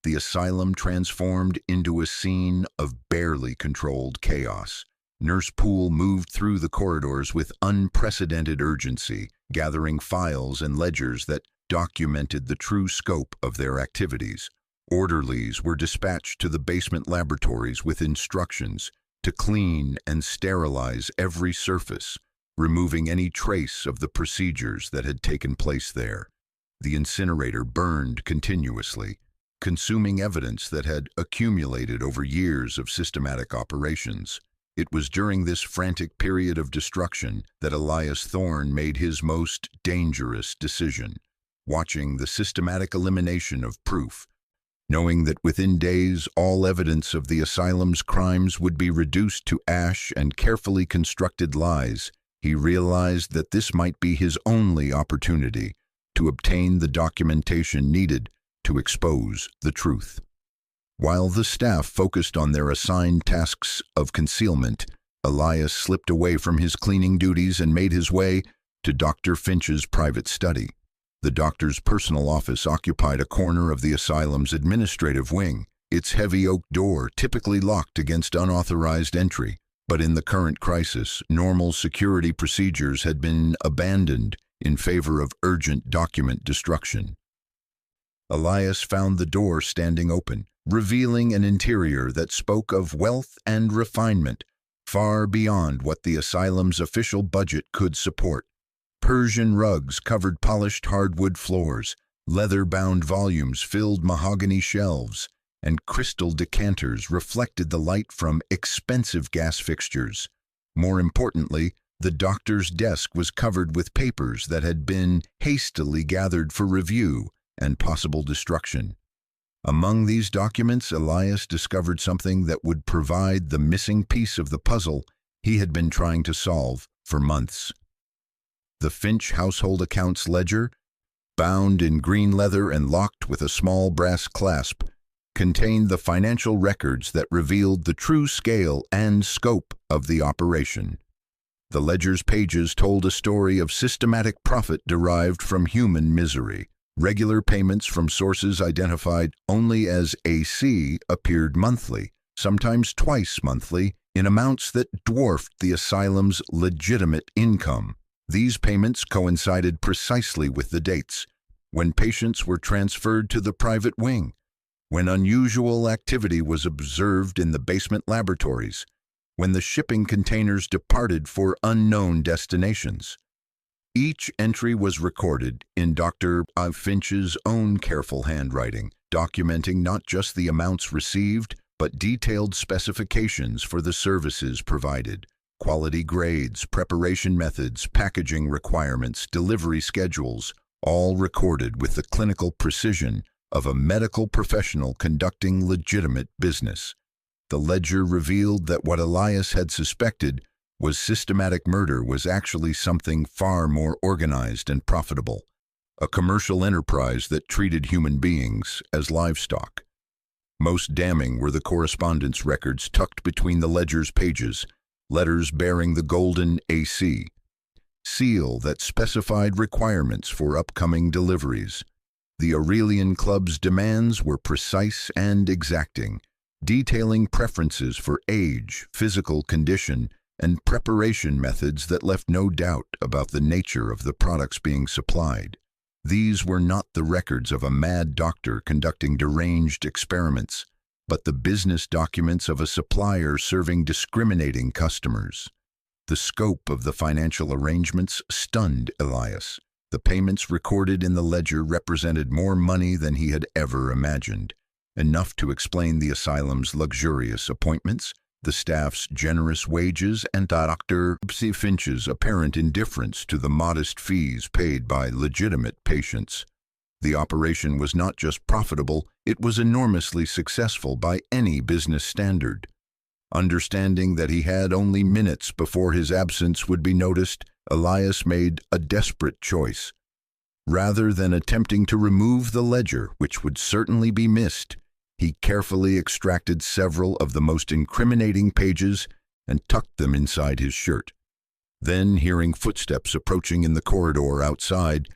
the asylum transformed into a scene of barely controlled chaos. Nurse Poole moved through the corridors with unprecedented urgency, gathering files and ledgers that documented the true scope of their activities. Orderlies were dispatched to the basement laboratories with instructions to clean and sterilize every surface, removing any trace of the procedures that had taken place there. The incinerator burned continuously, consuming evidence that had accumulated over years of systematic operations. It was during this frantic period of destruction that Elias Thorne made his most dangerous decision, watching the systematic elimination of proof. Knowing that within days all evidence of the asylum's crimes would be reduced to ash and carefully constructed lies, he realized that this might be his only opportunity to obtain the documentation needed to expose the truth. While the staff focused on their assigned tasks of concealment, Elias slipped away from his cleaning duties and made his way to Dr. Finch's private study. The doctor's personal office occupied a corner of the asylum's administrative wing, its heavy oak door typically locked against unauthorized entry. But in the current crisis, normal security procedures had been abandoned in favor of urgent document destruction. Elias found the door standing open, revealing an interior that spoke of wealth and refinement, far beyond what the asylum's official budget could support. Persian rugs covered polished hardwood floors, leather-bound volumes filled mahogany shelves, and crystal decanters reflected the light from expensive gas fixtures. More importantly, the doctor's desk was covered with papers that had been hastily gathered for review and possible destruction. Among these documents, Elias discovered something that would provide the missing piece of the puzzle he had been trying to solve for months. The Finch household accounts ledger, bound in green leather and locked with a small brass clasp, contained the financial records that revealed the true scale and scope of the operation. The ledger's pages told a story of systematic profit derived from human misery. Regular payments from sources identified only as AC appeared monthly, sometimes twice monthly, in amounts that dwarfed the asylum's legitimate income. These payments coincided precisely with the dates when patients were transferred to the private wing, when unusual activity was observed in the basement laboratories, when the shipping containers departed for unknown destinations. Each entry was recorded in Dr. Finch's own careful handwriting, documenting not just the amounts received, but detailed specifications for the services provided. Quality grades, preparation methods, packaging requirements, delivery schedules, all recorded with the clinical precision of a medical professional conducting legitimate business. The ledger revealed that what Elias had suspected was systematic murder was actually something far more organized and profitable, a commercial enterprise that treated human beings as livestock. Most damning were the correspondence records tucked between the ledger's pages, letters bearing the golden AC seal that specified requirements for upcoming deliveries. The Aurelian Club's demands were precise and exacting, detailing preferences for age, physical condition, and preparation methods that left no doubt about the nature of the products being supplied. These were not the records of a mad doctor conducting deranged experiments, but the business documents of a supplier serving discriminating customers. The scope of the financial arrangements stunned Elias. The payments recorded in the ledger represented more money than he had ever imagined, enough to explain the asylum's luxurious appointments, the staff's generous wages, and Dr. Finch's apparent indifference to the modest fees paid by legitimate patients. The operation was not just profitable, it was enormously successful by any business standard. Understanding that he had only minutes before his absence would be noticed, Elias made a desperate choice. Rather than attempting to remove the ledger, which would certainly be missed, he carefully extracted several of the most incriminating pages and tucked them inside his shirt. Then, hearing footsteps approaching in the corridor outside,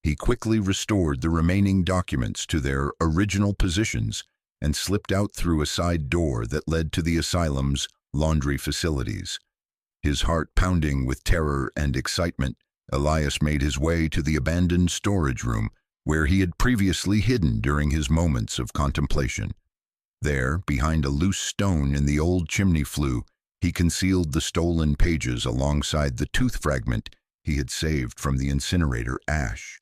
he quickly restored the remaining documents to their original positions and slipped out through a side door that led to the asylum's laundry facilities. His heart pounding with terror and excitement, Elias made his way to the abandoned storage room where he had previously hidden during his moments of contemplation. There, behind a loose stone in the old chimney flue, he concealed the stolen pages alongside the tooth fragment he had saved from the incinerator ash.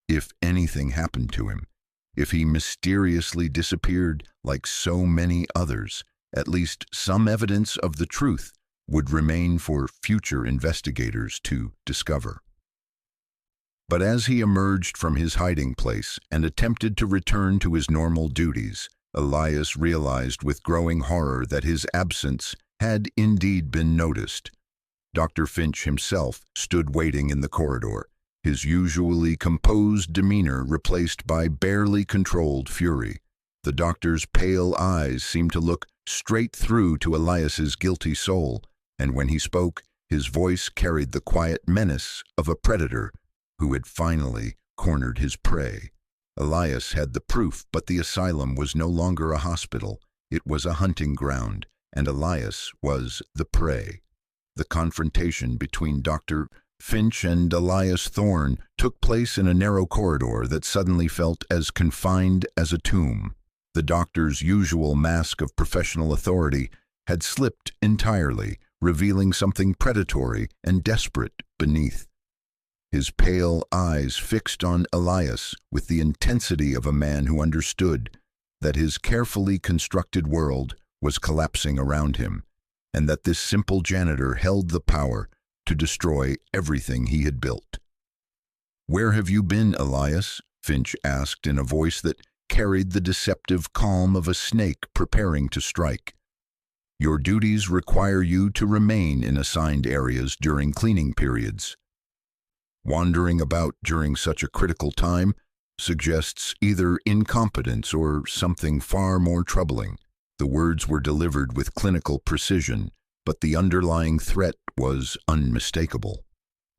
If anything happened to him, if he mysteriously disappeared like so many others, at least some evidence of the truth would remain for future investigators to discover. But as he emerged from his hiding place and attempted to return to his normal duties, Elias realized with growing horror that his absence had indeed been noticed. Dr. Finch himself stood waiting in the corridor, his usually composed demeanor replaced by barely controlled fury. The doctor's pale eyes seemed to look straight through to Elias's guilty soul, and when he spoke, his voice carried the quiet menace of a predator who had finally cornered his prey. Elias had the proof, but the asylum was no longer a hospital. It was a hunting ground, and Elias was the prey. The confrontation between Dr. Finch and Elias Thorne took place in a narrow corridor that suddenly felt as confined as a tomb. The doctor's usual mask of professional authority had slipped entirely, revealing something predatory and desperate beneath. His pale eyes fixed on Elias with the intensity of a man who understood that his carefully constructed world was collapsing around him, and that this simple janitor held the power to destroy everything he had built. "Where have you been, Elias?" Finch asked in a voice that carried the deceptive calm of a snake preparing to strike. "Your duties require you to remain in assigned areas during cleaning periods. Wandering about during such a critical time suggests either incompetence or something far more troubling." The words were delivered with clinical precision, but the underlying threat was unmistakable.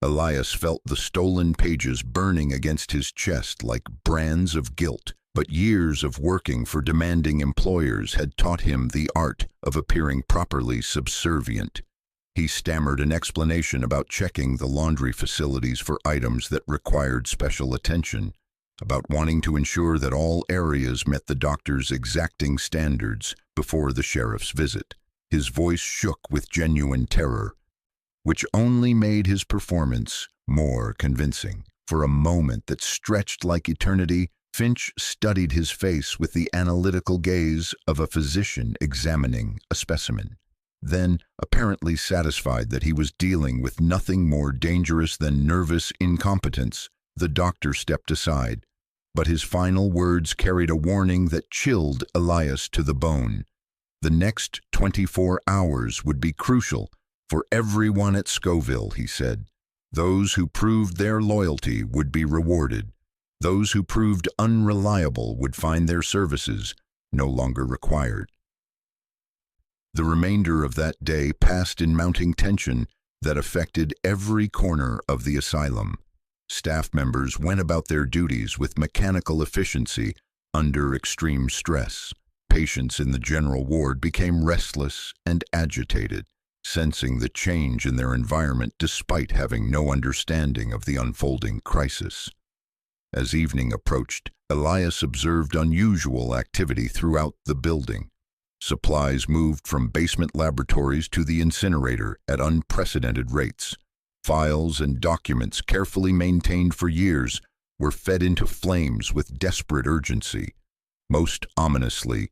Elias felt the stolen pages burning against his chest like brands of guilt, but years of working for demanding employers had taught him the art of appearing properly subservient. He stammered an explanation about checking the laundry facilities for items that required special attention, about wanting to ensure that all areas met the doctor's exacting standards before the sheriff's visit. His voice shook with genuine terror, which only made his performance more convincing. For a moment that stretched like eternity, Finch studied his face with the analytical gaze of a physician examining a specimen. Then, apparently satisfied that he was dealing with nothing more dangerous than nervous incompetence, the doctor stepped aside, but his final words carried a warning that chilled Elias to the bone. The next 24 hours would be crucial for everyone at Scoville, he said. Those who proved their loyalty would be rewarded. Those who proved unreliable would find their services no longer required. The remainder of that day passed in mounting tension that affected every corner of the asylum. Staff members went about their duties with mechanical efficiency under extreme stress. Patients in the general ward became restless and agitated, sensing the change in their environment despite having no understanding of the unfolding crisis. As evening approached, Elias observed unusual activity throughout the building. Supplies moved from basement laboratories to the incinerator at unprecedented rates. Files and documents carefully maintained for years were fed into flames with desperate urgency. Most ominously,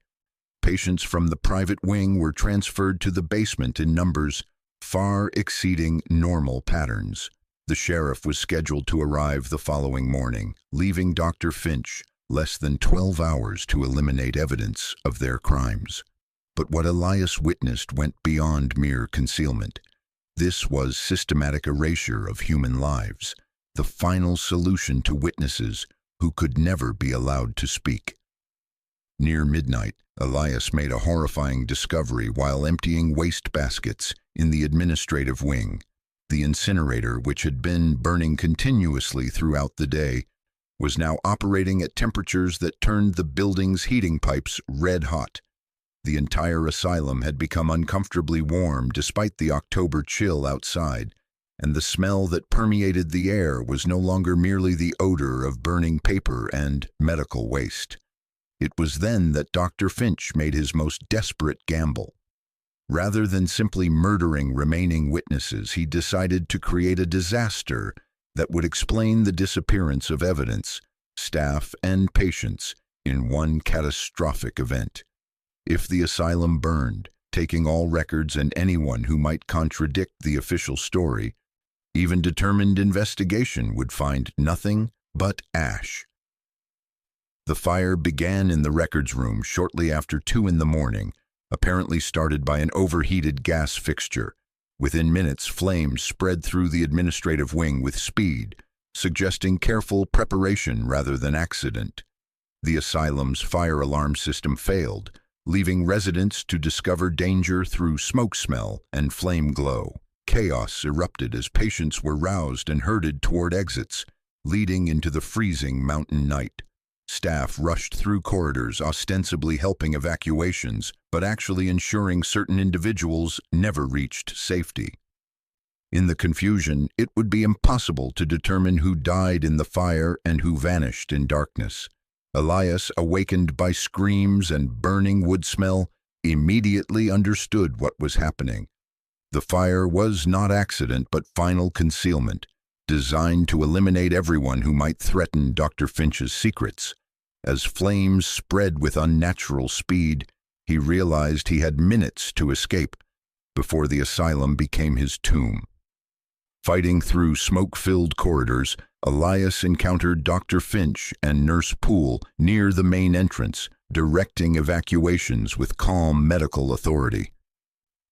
patients from the private wing were transferred to the basement in numbers far exceeding normal patterns. The sheriff was scheduled to arrive the following morning, leaving Dr. Finch less than 12 hours to eliminate evidence of their crimes. But what Elias witnessed went beyond mere concealment. This was systematic erasure of human lives, the final solution to witnesses who could never be allowed to speak. Near midnight, Elias made a horrifying discovery while emptying waste baskets in the administrative wing. The incinerator, which had been burning continuously throughout the day, was now operating at temperatures that turned the building's heating pipes red hot. The entire asylum had become uncomfortably warm despite the October chill outside, and the smell that permeated the air was no longer merely the odor of burning paper and medical waste. It was then that Dr. Finch made his most desperate gamble. Rather than simply murdering remaining witnesses, he decided to create a disaster that would explain the disappearance of evidence, staff, and patients in one catastrophic event. If the asylum burned, taking all records and anyone who might contradict the official story, even determined investigation would find nothing but ash. The fire began in the records room shortly after 2 a.m, apparently started by an overheated gas fixture. Within minutes, flames spread through the administrative wing with speed, suggesting careful preparation rather than accident. The asylum's fire alarm system failed, leaving residents to discover danger through smoke smell and flame glow. Chaos erupted as patients were roused and herded toward exits, leading into the freezing mountain night. Staff rushed through corridors, ostensibly helping evacuations, but actually ensuring certain individuals never reached safety. In the confusion, it would be impossible to determine who died in the fire and who vanished in darkness. Elias, awakened by screams and burning wood smell, immediately understood what was happening. The fire was not accident but final concealment, designed to eliminate everyone who might threaten Dr. Finch's secrets. As flames spread with unnatural speed, he realized he had minutes to escape before the asylum became his tomb. Fighting through smoke-filled corridors, Elias encountered Dr. Finch and Nurse Poole near the main entrance, directing evacuations with calm medical authority.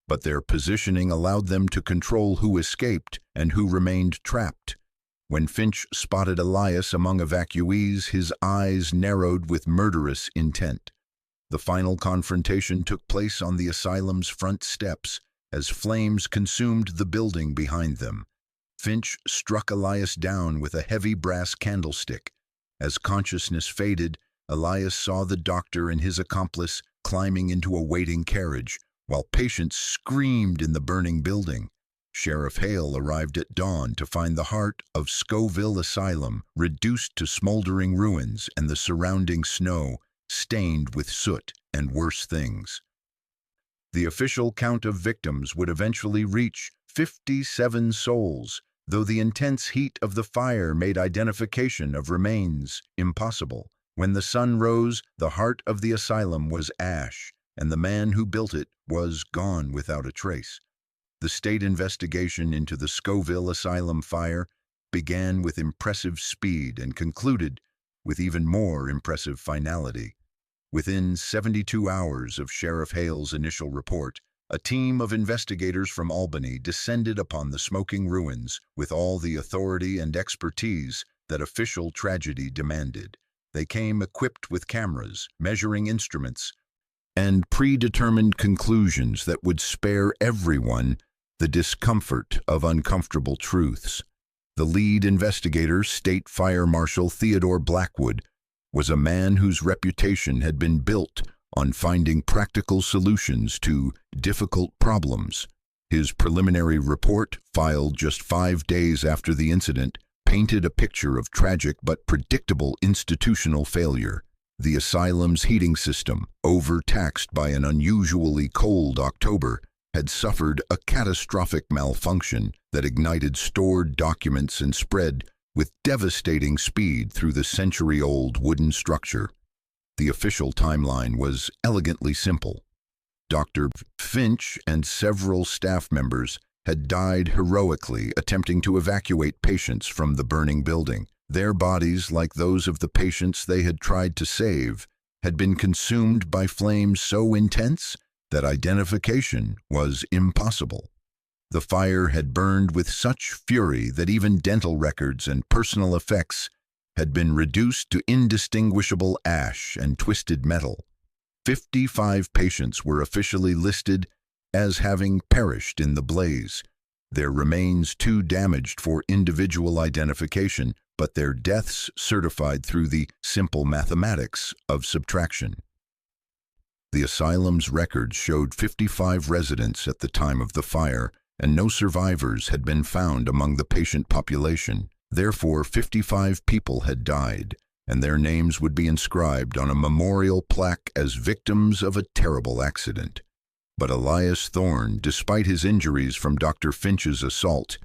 But their positioning allowed them to control who escaped and who remained trapped. When Finch spotted Elias among evacuees, his eyes narrowed with murderous intent. The final confrontation took place on the asylum's front steps as flames consumed the building behind them. Finch struck Elias down with a heavy brass candlestick. As consciousness faded, Elias saw the doctor and his accomplice climbing into a waiting carriage, while patients screamed in the burning building. Sheriff Hale arrived at dawn to find the heart of Scoville Asylum reduced to smoldering ruins and the surrounding snow stained with soot and worse things. The official count of victims would eventually reach 57 souls, though the intense heat of the fire made identification of remains impossible. When the sun rose, the heart of the asylum was ash, and the man who built it was gone without a trace. The state investigation into the Scoville Asylum fire began with impressive speed and concluded with even more impressive finality. Within 72 hours of Sheriff Hale's initial report, a team of investigators from Albany descended upon the smoking ruins with all the authority and expertise that official tragedy demanded. They came equipped with cameras, measuring instruments, and predetermined conclusions that would spare everyone the discomfort of uncomfortable truths. The lead investigator, State Fire Marshal Theodore Blackwood, was a man whose reputation had been built on finding practical solutions to difficult problems. His preliminary report, filed just 5 days after the incident, painted a picture of tragic but predictable institutional failure. The asylum's heating system, overtaxed by an unusually cold October, had suffered a catastrophic malfunction that ignited stored documents and spread with devastating speed through the century-old wooden structure. The official timeline was elegantly simple. Dr. Finch and several staff members had died heroically attempting to evacuate patients from the burning building. Their bodies, like those of the patients they had tried to save, had been consumed by flames so intense that identification was impossible. The fire had burned with such fury that even dental records and personal effects had been reduced to indistinguishable ash and twisted metal. 55 patients were officially listed as having perished in the blaze, their remains too damaged for individual identification, but their deaths certified through the simple mathematics of subtraction. The asylum's records showed 55 residents at the time of the fire, and no survivors had been found among the patient population. Therefore, 55 people had died, and their names would be inscribed on a memorial plaque as victims of a terrible accident. But Elias Thorne, despite his injuries from Dr. Finch's assault,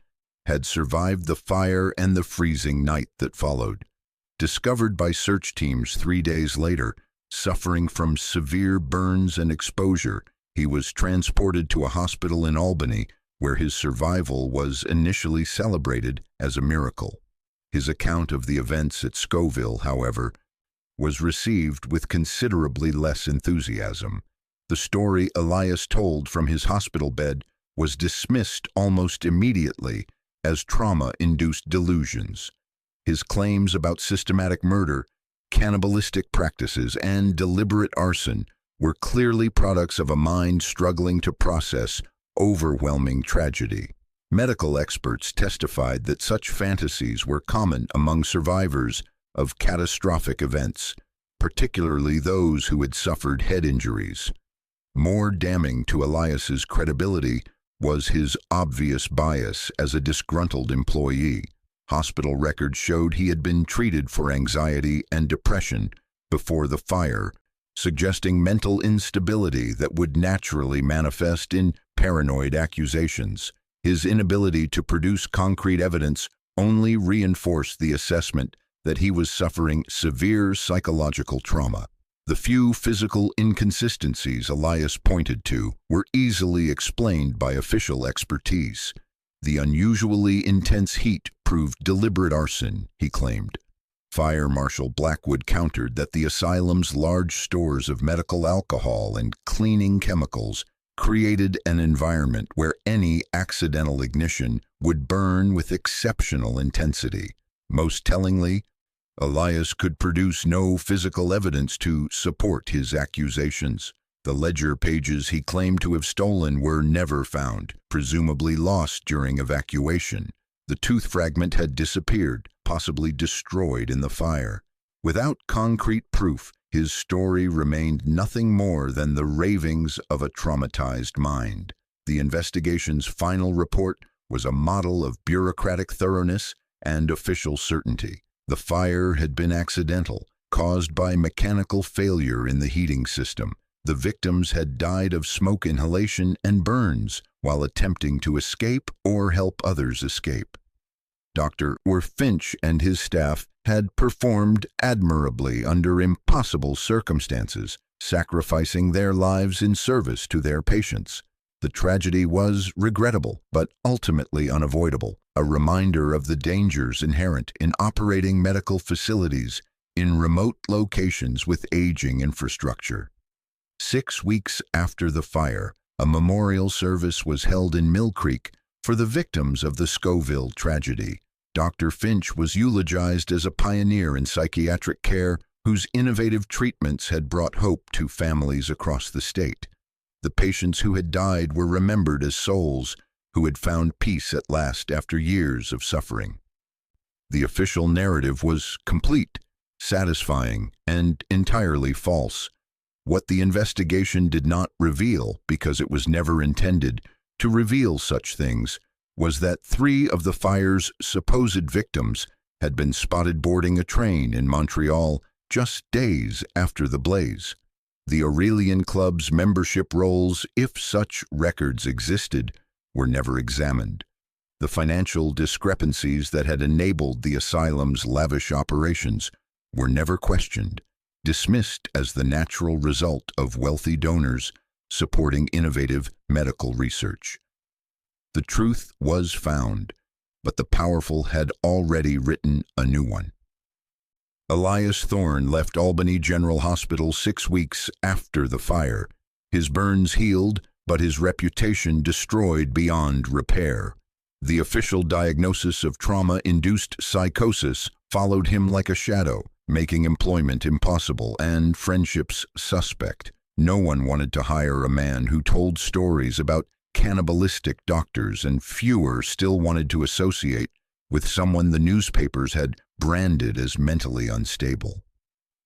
had survived the fire and the freezing night that followed. Discovered by search teams 3 days later, suffering from severe burns and exposure, he was transported to a hospital in Albany, where his survival was initially celebrated as a miracle. His account of the events at Scoville, however, was received with considerably less enthusiasm. The story Elias told from his hospital bed was dismissed almost immediately as trauma-induced delusions. His claims about systematic murder, cannibalistic practices, and deliberate arson were clearly products of a mind struggling to process overwhelming tragedy. Medical experts testified that such fantasies were common among survivors of catastrophic events, particularly those who had suffered head injuries. More damning to Elias's credibility was his obvious bias as a disgruntled employee. Hospital records showed he had been treated for anxiety and depression before the fire, suggesting mental instability that would naturally manifest in paranoid accusations. His inability to produce concrete evidence only reinforced the assessment that he was suffering severe psychological trauma. The few physical inconsistencies Elias pointed to were easily explained by official expertise. The unusually intense heat proved deliberate arson, he claimed. Fire Marshal Blackwood countered that the asylum's large stores of medical alcohol and cleaning chemicals created an environment where any accidental ignition would burn with exceptional intensity. Most tellingly, Elias could produce no physical evidence to support his accusations. The ledger pages he claimed to have stolen were never found, presumably lost during evacuation. The tooth fragment had disappeared, possibly destroyed in the fire. Without concrete proof, his story remained nothing more than the ravings of a traumatized mind. The investigation's final report was a model of bureaucratic thoroughness and official certainty. The fire had been accidental, caused by mechanical failure in the heating system. The victims had died of smoke inhalation and burns while attempting to escape or help others escape. Dr. Finch and his staff had performed admirably under impossible circumstances, sacrificing their lives in service to their patients. The tragedy was regrettable, but ultimately unavoidable, a reminder of the dangers inherent in operating medical facilities in remote locations with aging infrastructure. 6 weeks after the fire, a memorial service was held in Mill Creek for the victims of the Scoville tragedy. Dr. Finch was eulogized as a pioneer in psychiatric care whose innovative treatments had brought hope to families across the state. The patients who had died were remembered as souls who had found peace at last after years of suffering. The official narrative was complete, satisfying, and entirely false. What the investigation did not reveal, because it was never intended to reveal such things, was that 3 of the fire's supposed victims had been spotted boarding a train in Montreal just days after the blaze. The Aurelian Club's membership rolls, if such records existed, were never examined. The financial discrepancies that had enabled the asylum's lavish operations were never questioned, dismissed as the natural result of wealthy donors supporting innovative medical research. The truth was found, but the powerful had already written a new one. Elias Thorne left Albany General Hospital 6 weeks after the fire. His burns healed, but his reputation destroyed beyond repair. The official diagnosis of trauma-induced psychosis followed him like a shadow, making employment impossible and friendships suspect. No one wanted to hire a man who told stories about cannibalistic doctors, and fewer still wanted to associate with someone the newspapers had branded as mentally unstable.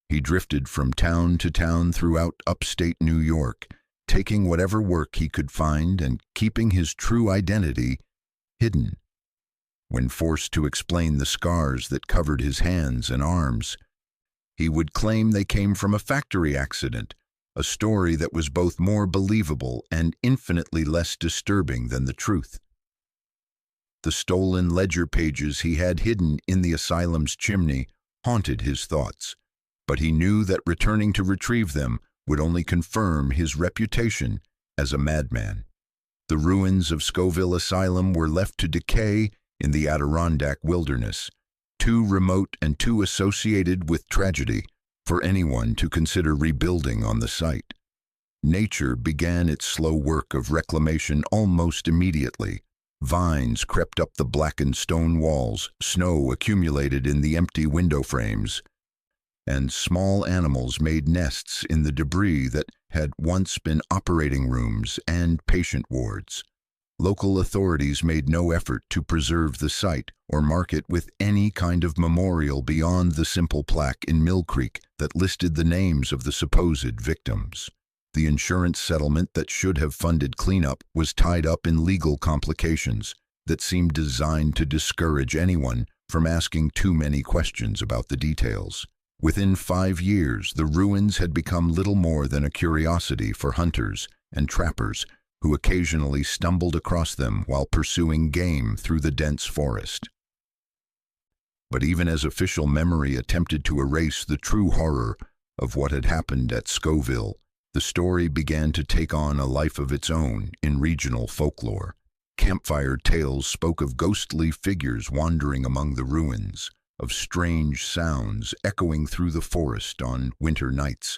He drifted from town to town throughout upstate New York, taking whatever work he could find and keeping his true identity hidden. When forced to explain the scars that covered his hands and arms, he would claim they came from a factory accident, a story that was both more believable and infinitely less disturbing than the truth. The stolen ledger pages he had hidden in the asylum's chimney haunted his thoughts, but he knew that returning to retrieve them would only confirm his reputation as a madman. The ruins of Scoville Asylum were left to decay in the Adirondack wilderness, too remote and too associated with tragedy for anyone to consider rebuilding on the site. Nature began its slow work of reclamation almost immediately. Vines crept up the blackened stone walls, snow accumulated in the empty window frames, and small animals made nests in the debris that had once been operating rooms and patient wards. Local authorities made no effort to preserve the site or mark it with any kind of memorial beyond the simple plaque in Mill Creek that listed the names of the supposed victims. The insurance settlement that should have funded cleanup was tied up in legal complications that seemed designed to discourage anyone from asking too many questions about the details. Within 5 years, the ruins had become little more than a curiosity for hunters and trappers who occasionally stumbled across them while pursuing game through the dense forest. But even as official memory attempted to erase the true horror of what had happened at Scoville, the story began to take on a life of its own in regional folklore. Campfire tales spoke of ghostly figures wandering among the ruins, of strange sounds echoing through the forest on winter nights,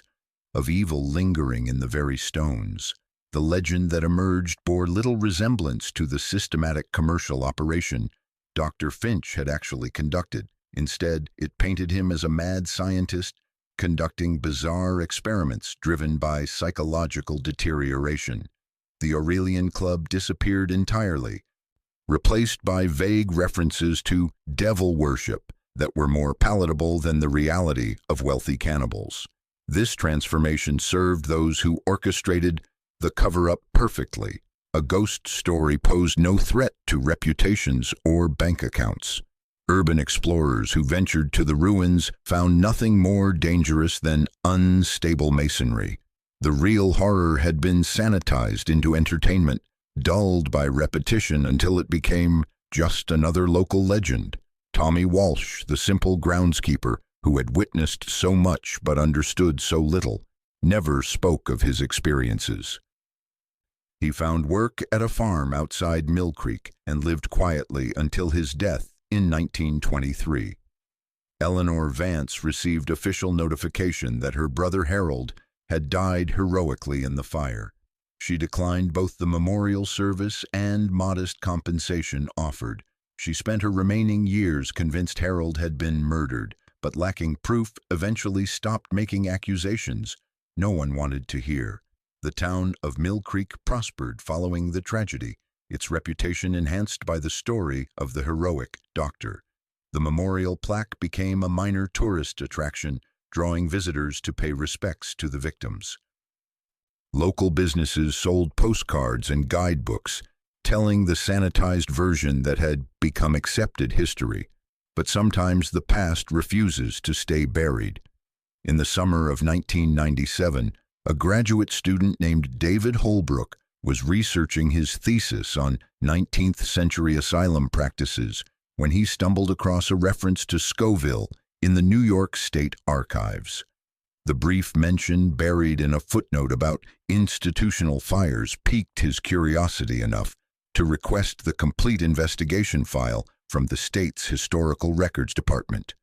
of evil lingering in the very stones. The legend that emerged bore little resemblance to the systematic commercial operation Dr. Finch had actually conducted. Instead, it painted him as a mad scientist conducting bizarre experiments driven by psychological deterioration. The Aurelian Club disappeared entirely, replaced by vague references to devil worship that were more palatable than the reality of wealthy cannibals. This transformation served those who orchestrated the cover-up perfectly. A ghost story posed no threat to reputations or bank accounts. Urban explorers who ventured to the ruins found nothing more dangerous than unstable masonry. The real horror had been sanitized into entertainment, dulled by repetition until it became just another local legend. Tommy Walsh, the simple groundskeeper who had witnessed so much but understood so little, never spoke of his experiences. He found work at a farm outside Mill Creek and lived quietly until his death in 1923. Eleanor Vance received official notification that her brother Harold had died heroically in the fire. She declined both the memorial service and modest compensation offered. She spent her remaining years convinced Harold had been murdered, but lacking proof, eventually stopped making accusations no one wanted to hear. The town of Mill Creek prospered following the tragedy, its reputation enhanced by the story of the heroic doctor. The memorial plaque became a minor tourist attraction, drawing visitors to pay respects to the victims. Local businesses sold postcards and guidebooks, telling the sanitized version that had become accepted history. But sometimes the past refuses to stay buried. In the summer of 1997, a graduate student named David Holbrook was researching his thesis on 19th century asylum practices when he stumbled across a reference to Scoville in the New York State Archives. The brief mention buried in a footnote about institutional fires piqued his curiosity enough to request the complete investigation file from the state's Historical Records Department.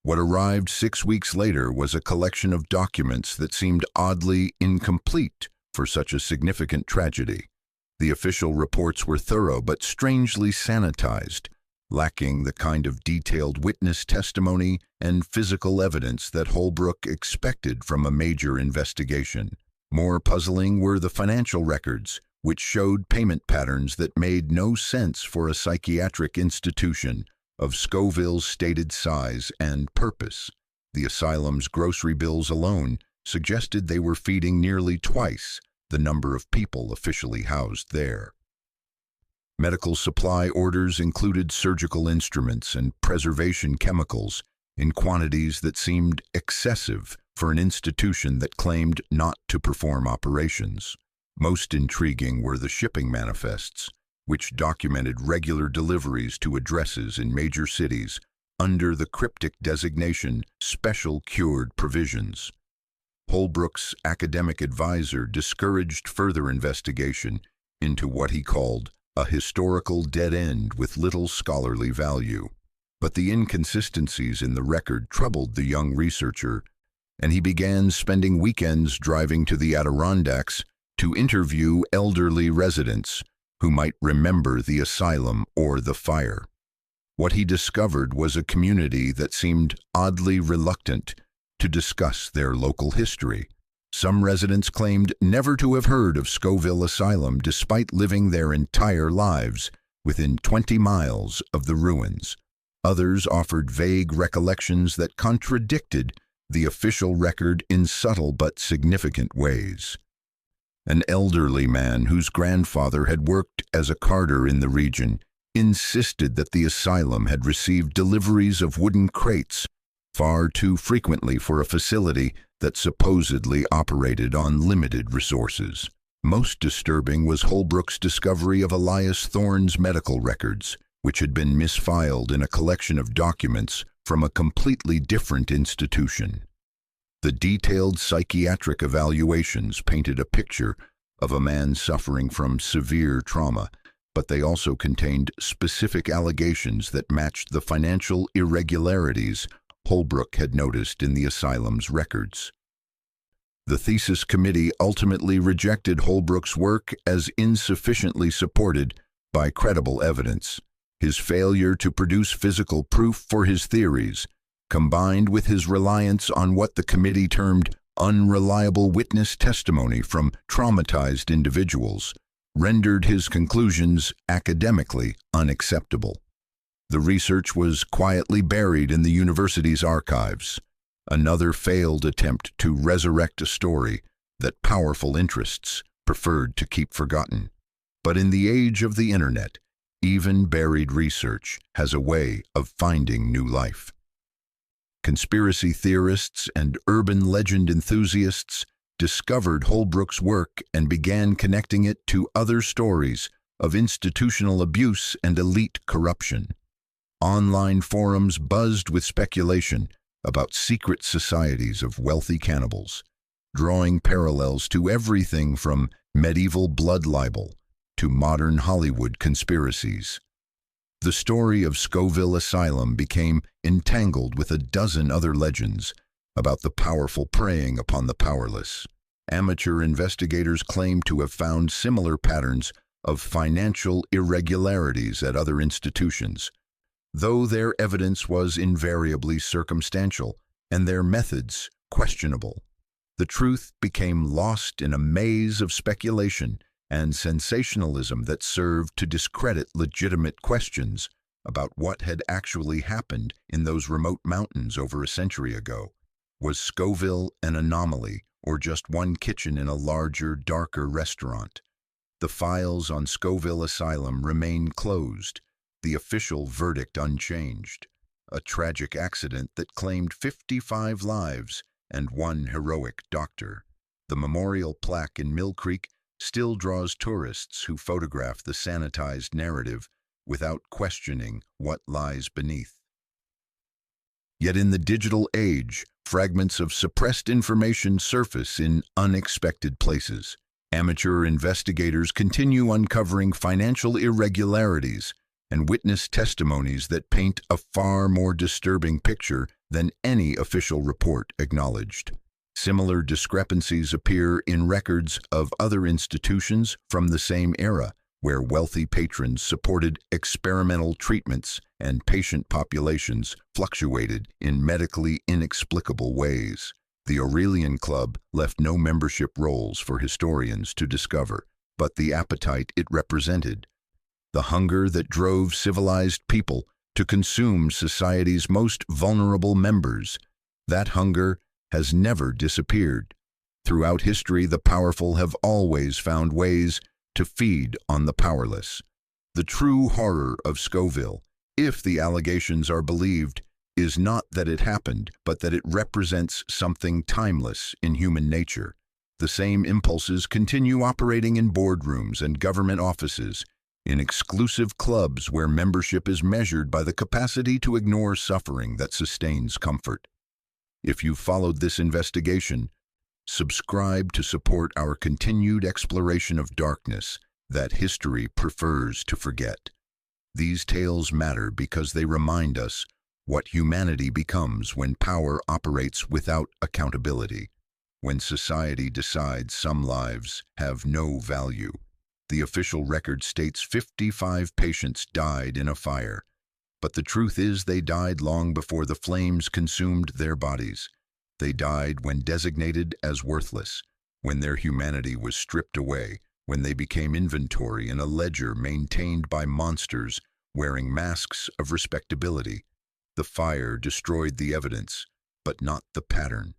What arrived 6 weeks later was a collection of documents that seemed oddly incomplete for such a significant tragedy. The official reports were thorough but strangely sanitized, lacking the kind of detailed witness testimony and physical evidence that Holbrook expected from a major investigation. More puzzling were the financial records, which showed payment patterns that made no sense for a psychiatric institution of Scoville's stated size and purpose. The asylum's grocery bills alone suggested they were feeding nearly twice the number of people officially housed there. Medical supply orders included surgical instruments and preservation chemicals in quantities that seemed excessive for an institution that claimed not to perform operations. Most intriguing were the shipping manifests, which documented regular deliveries to addresses in major cities under the cryptic designation Special Cured Provisions. Holbrook's academic advisor discouraged further investigation into what he called a historical dead end with little scholarly value. But the inconsistencies in the record troubled the young researcher, and he began spending weekends driving to the Adirondacks to interview elderly residents who might remember the asylum or the fire. What he discovered was a community that seemed oddly reluctant to discuss their local history. Some residents claimed never to have heard of Scoville Asylum despite living their entire lives within 20 miles of the ruins. Others offered vague recollections that contradicted the official record in subtle but significant ways. An elderly man whose grandfather had worked as a carter in the region insisted that the asylum had received deliveries of wooden crates far too frequently for a facility that supposedly operated on limited resources. Most disturbing was Holbrook's discovery of Elias Thorne's medical records, which had been misfiled in a collection of documents from a completely different institution. The detailed psychiatric evaluations painted a picture of a man suffering from severe trauma, but they also contained specific allegations that matched the financial irregularities Holbrook had noticed in the asylum's records. The thesis committee ultimately rejected Holbrook's work as insufficiently supported by credible evidence. His failure to produce physical proof for his theories, combined with his reliance on what the committee termed unreliable witness testimony from traumatized individuals, rendered his conclusions academically unacceptable. The research was quietly buried in the university's archives, another failed attempt to resurrect a story that powerful interests preferred to keep forgotten. But in the age of the internet, even buried research has a way of finding new life. Conspiracy theorists and urban legend enthusiasts discovered Holbrook's work and began connecting it to other stories of institutional abuse and elite corruption. Online forums buzzed with speculation about secret societies of wealthy cannibals, drawing parallels to everything from medieval blood libel to modern Hollywood conspiracies. The story of Scoville Asylum became entangled with a dozen other legends about the powerful preying upon the powerless. Amateur investigators claim to have found similar patterns of financial irregularities at other institutions, though their evidence was invariably circumstantial and their methods questionable. The truth became lost in a maze of speculation and sensationalism that served to discredit legitimate questions about what had actually happened in those remote mountains over a century ago. Was Scoville an anomaly, or just one kitchen in a larger, darker restaurant? The files on Scoville Asylum remain closed, the official verdict unchanged. A tragic accident that claimed 55 lives and one heroic doctor. The memorial plaque in Mill Creek still draws tourists who photograph the sanitized narrative without questioning what lies beneath. Yet in the digital age, fragments of suppressed information surface in unexpected places. Amateur investigators continue uncovering financial irregularities and witness testimonies that paint a far more disturbing picture than any official report acknowledged. Similar discrepancies appear in records of other institutions from the same era, where wealthy patrons supported experimental treatments and patient populations fluctuated in medically inexplicable ways. The Aurelian Club left no membership rolls for historians to discover, but the appetite it represented, the hunger that drove civilized people to consume society's most vulnerable members, that hunger has never disappeared. Throughout history, the powerful have always found ways to feed on the powerless. The true horror of Scoville, if the allegations are believed, is not that it happened, but that it represents something timeless in human nature. The same impulses continue operating in boardrooms and government offices, in exclusive clubs where membership is measured by the capacity to ignore suffering that sustains comfort. If you've followed this investigation, subscribe to support our continued exploration of darkness that history prefers to forget. These tales matter because they remind us what humanity becomes when power operates without accountability, when society decides some lives have no value. The official record states 55 patients died in a fire, but the truth is they died long before the flames consumed their bodies. They died when designated as worthless, when their humanity was stripped away, when they became inventory in a ledger maintained by monsters wearing masks of respectability. The fire destroyed the evidence, but not the pattern.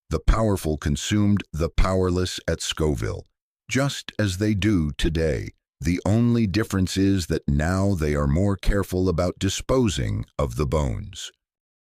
The powerful consumed the powerless at Scoville, just as they do today. The only difference is that now they are more careful about disposing of the bones.